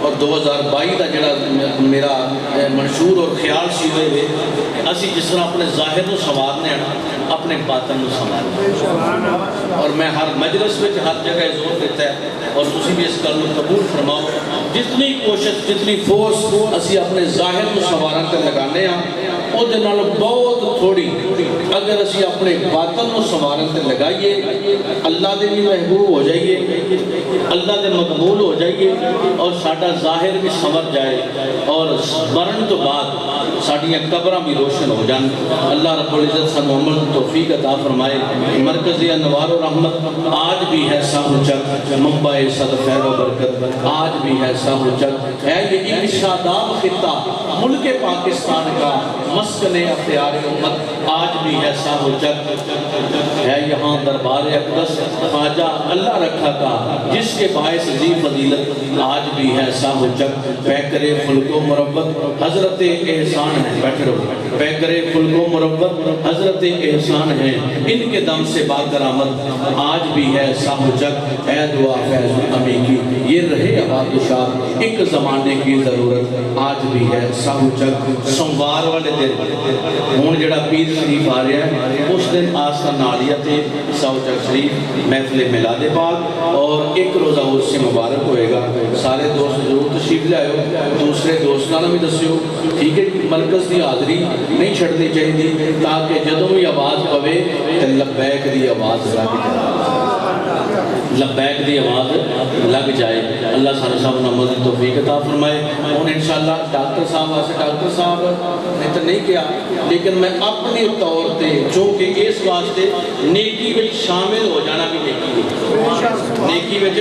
اور 2022 دا جڑا میرا منشور اور خیال سی ہوئے ہوئے کہ اسی جس طرح اپنے ظاہر کو سنوارنے ہیں اپنے باطن کو سنوارنے، اور میں ہر مجلس میں ہر جگہ زور دیتا ہے اور تسی بھی اس گل کو قبول فرماؤ، جتنی کوشش جتنی فورس اسی اپنے ظاہر کو سنوارن تے لگانے ہیں او دے نال بہت تھوڑی اگر اسی اپنے باطن کو سنوارن تے لگائیے اللہ دے بھی محبوب ہو جائیے، اللہ دے مقبول ہو جائیے، اور ساڈا ظاہر بھی سمجھ جائے اور مرن تو بعد ساڈیاں قبراں بھی روشن ہو جان۔ اللہ رب العزت سانو عمل توفیق عطا فرمائے۔ مرکز انوار و رحمت آج بھی ہے ساحل چک، منبع صد خیر و برکت آج بھی ہے ساحل چک، ہے یہ ایک شاداب خطہ ملک پاکستان کا مسکن اختیار امت آج بھی ہے ساحل چک، ہے یہاں دربار اقدس خواجہ اللہ رکھا کا جس کے باعث ذی فضیلت آج بھی ہے ساحل چک۔ پیکر فلک و مربت حضرت احسان ہے، بیٹھے رہو، پیکر فلک و مربت حضرت احسان ہے، ان کے دم سے باکرامت آج بھی ہے ساحل چک، اے دعا فیض امی کی یہ رہے آباد شاد ایک زمانے کی ضرورت آج بھی ہے ساحل چک۔ سوموار والے دن ہون جڑا پیر شریف آ رہا ہے اس دن آستہ نالیہ تے ساحل چک شریف محفل میلاد پاک اور ایک روزہ اس سے مبارک ہوئے گا، سارے دوست ضرور تشریف لے آئے، دوسرے دوستاں بھی دسیو، ٹھیک ہے؟ مرکز دی حاضری نہیں چھڑنی چاہیے تاکہ جدوں بھی آواز پوے تے لبیک دی آواز لگ جائے، لبیک دی آواز لگ جائے۔ اللہ سارے صاحب نماز توفیق عطا فرمائے۔ اور انشاءاللہ ڈاکٹر صاحب واسے ڈاکٹر صاحب نے تو نہیں کیا لیکن میں اپنی طور تے چونکہ اس واسطے نیکی وچ شامل ہو جانا بھی نیکی ہے، نیکی وچ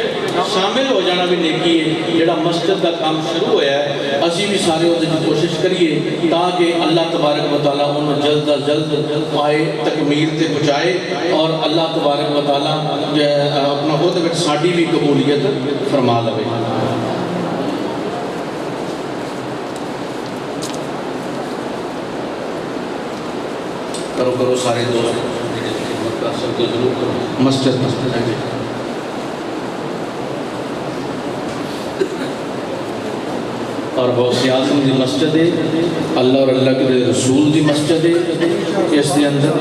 شامل ہو جانا بھی نیکی ہے۔ جڑا مسجد کا کام شروع ہوا ہے اسی بھی سارے اس کی کوشش کریے تاکہ اللہ تبارک و تعالیٰ انہوں جلد از جلد پائے تکمیل تے پہنچائے اور اللہ تبارک و تعالیٰ اپنا خود وچ ساڈی بھی قبولیت فرما لے۔ کرو کرو سارے دوست مسجد اور غوث اعظم دی مسجد ہے، اللہ اور اللہ کے رسول دی مسجد ہے، اس دے اندر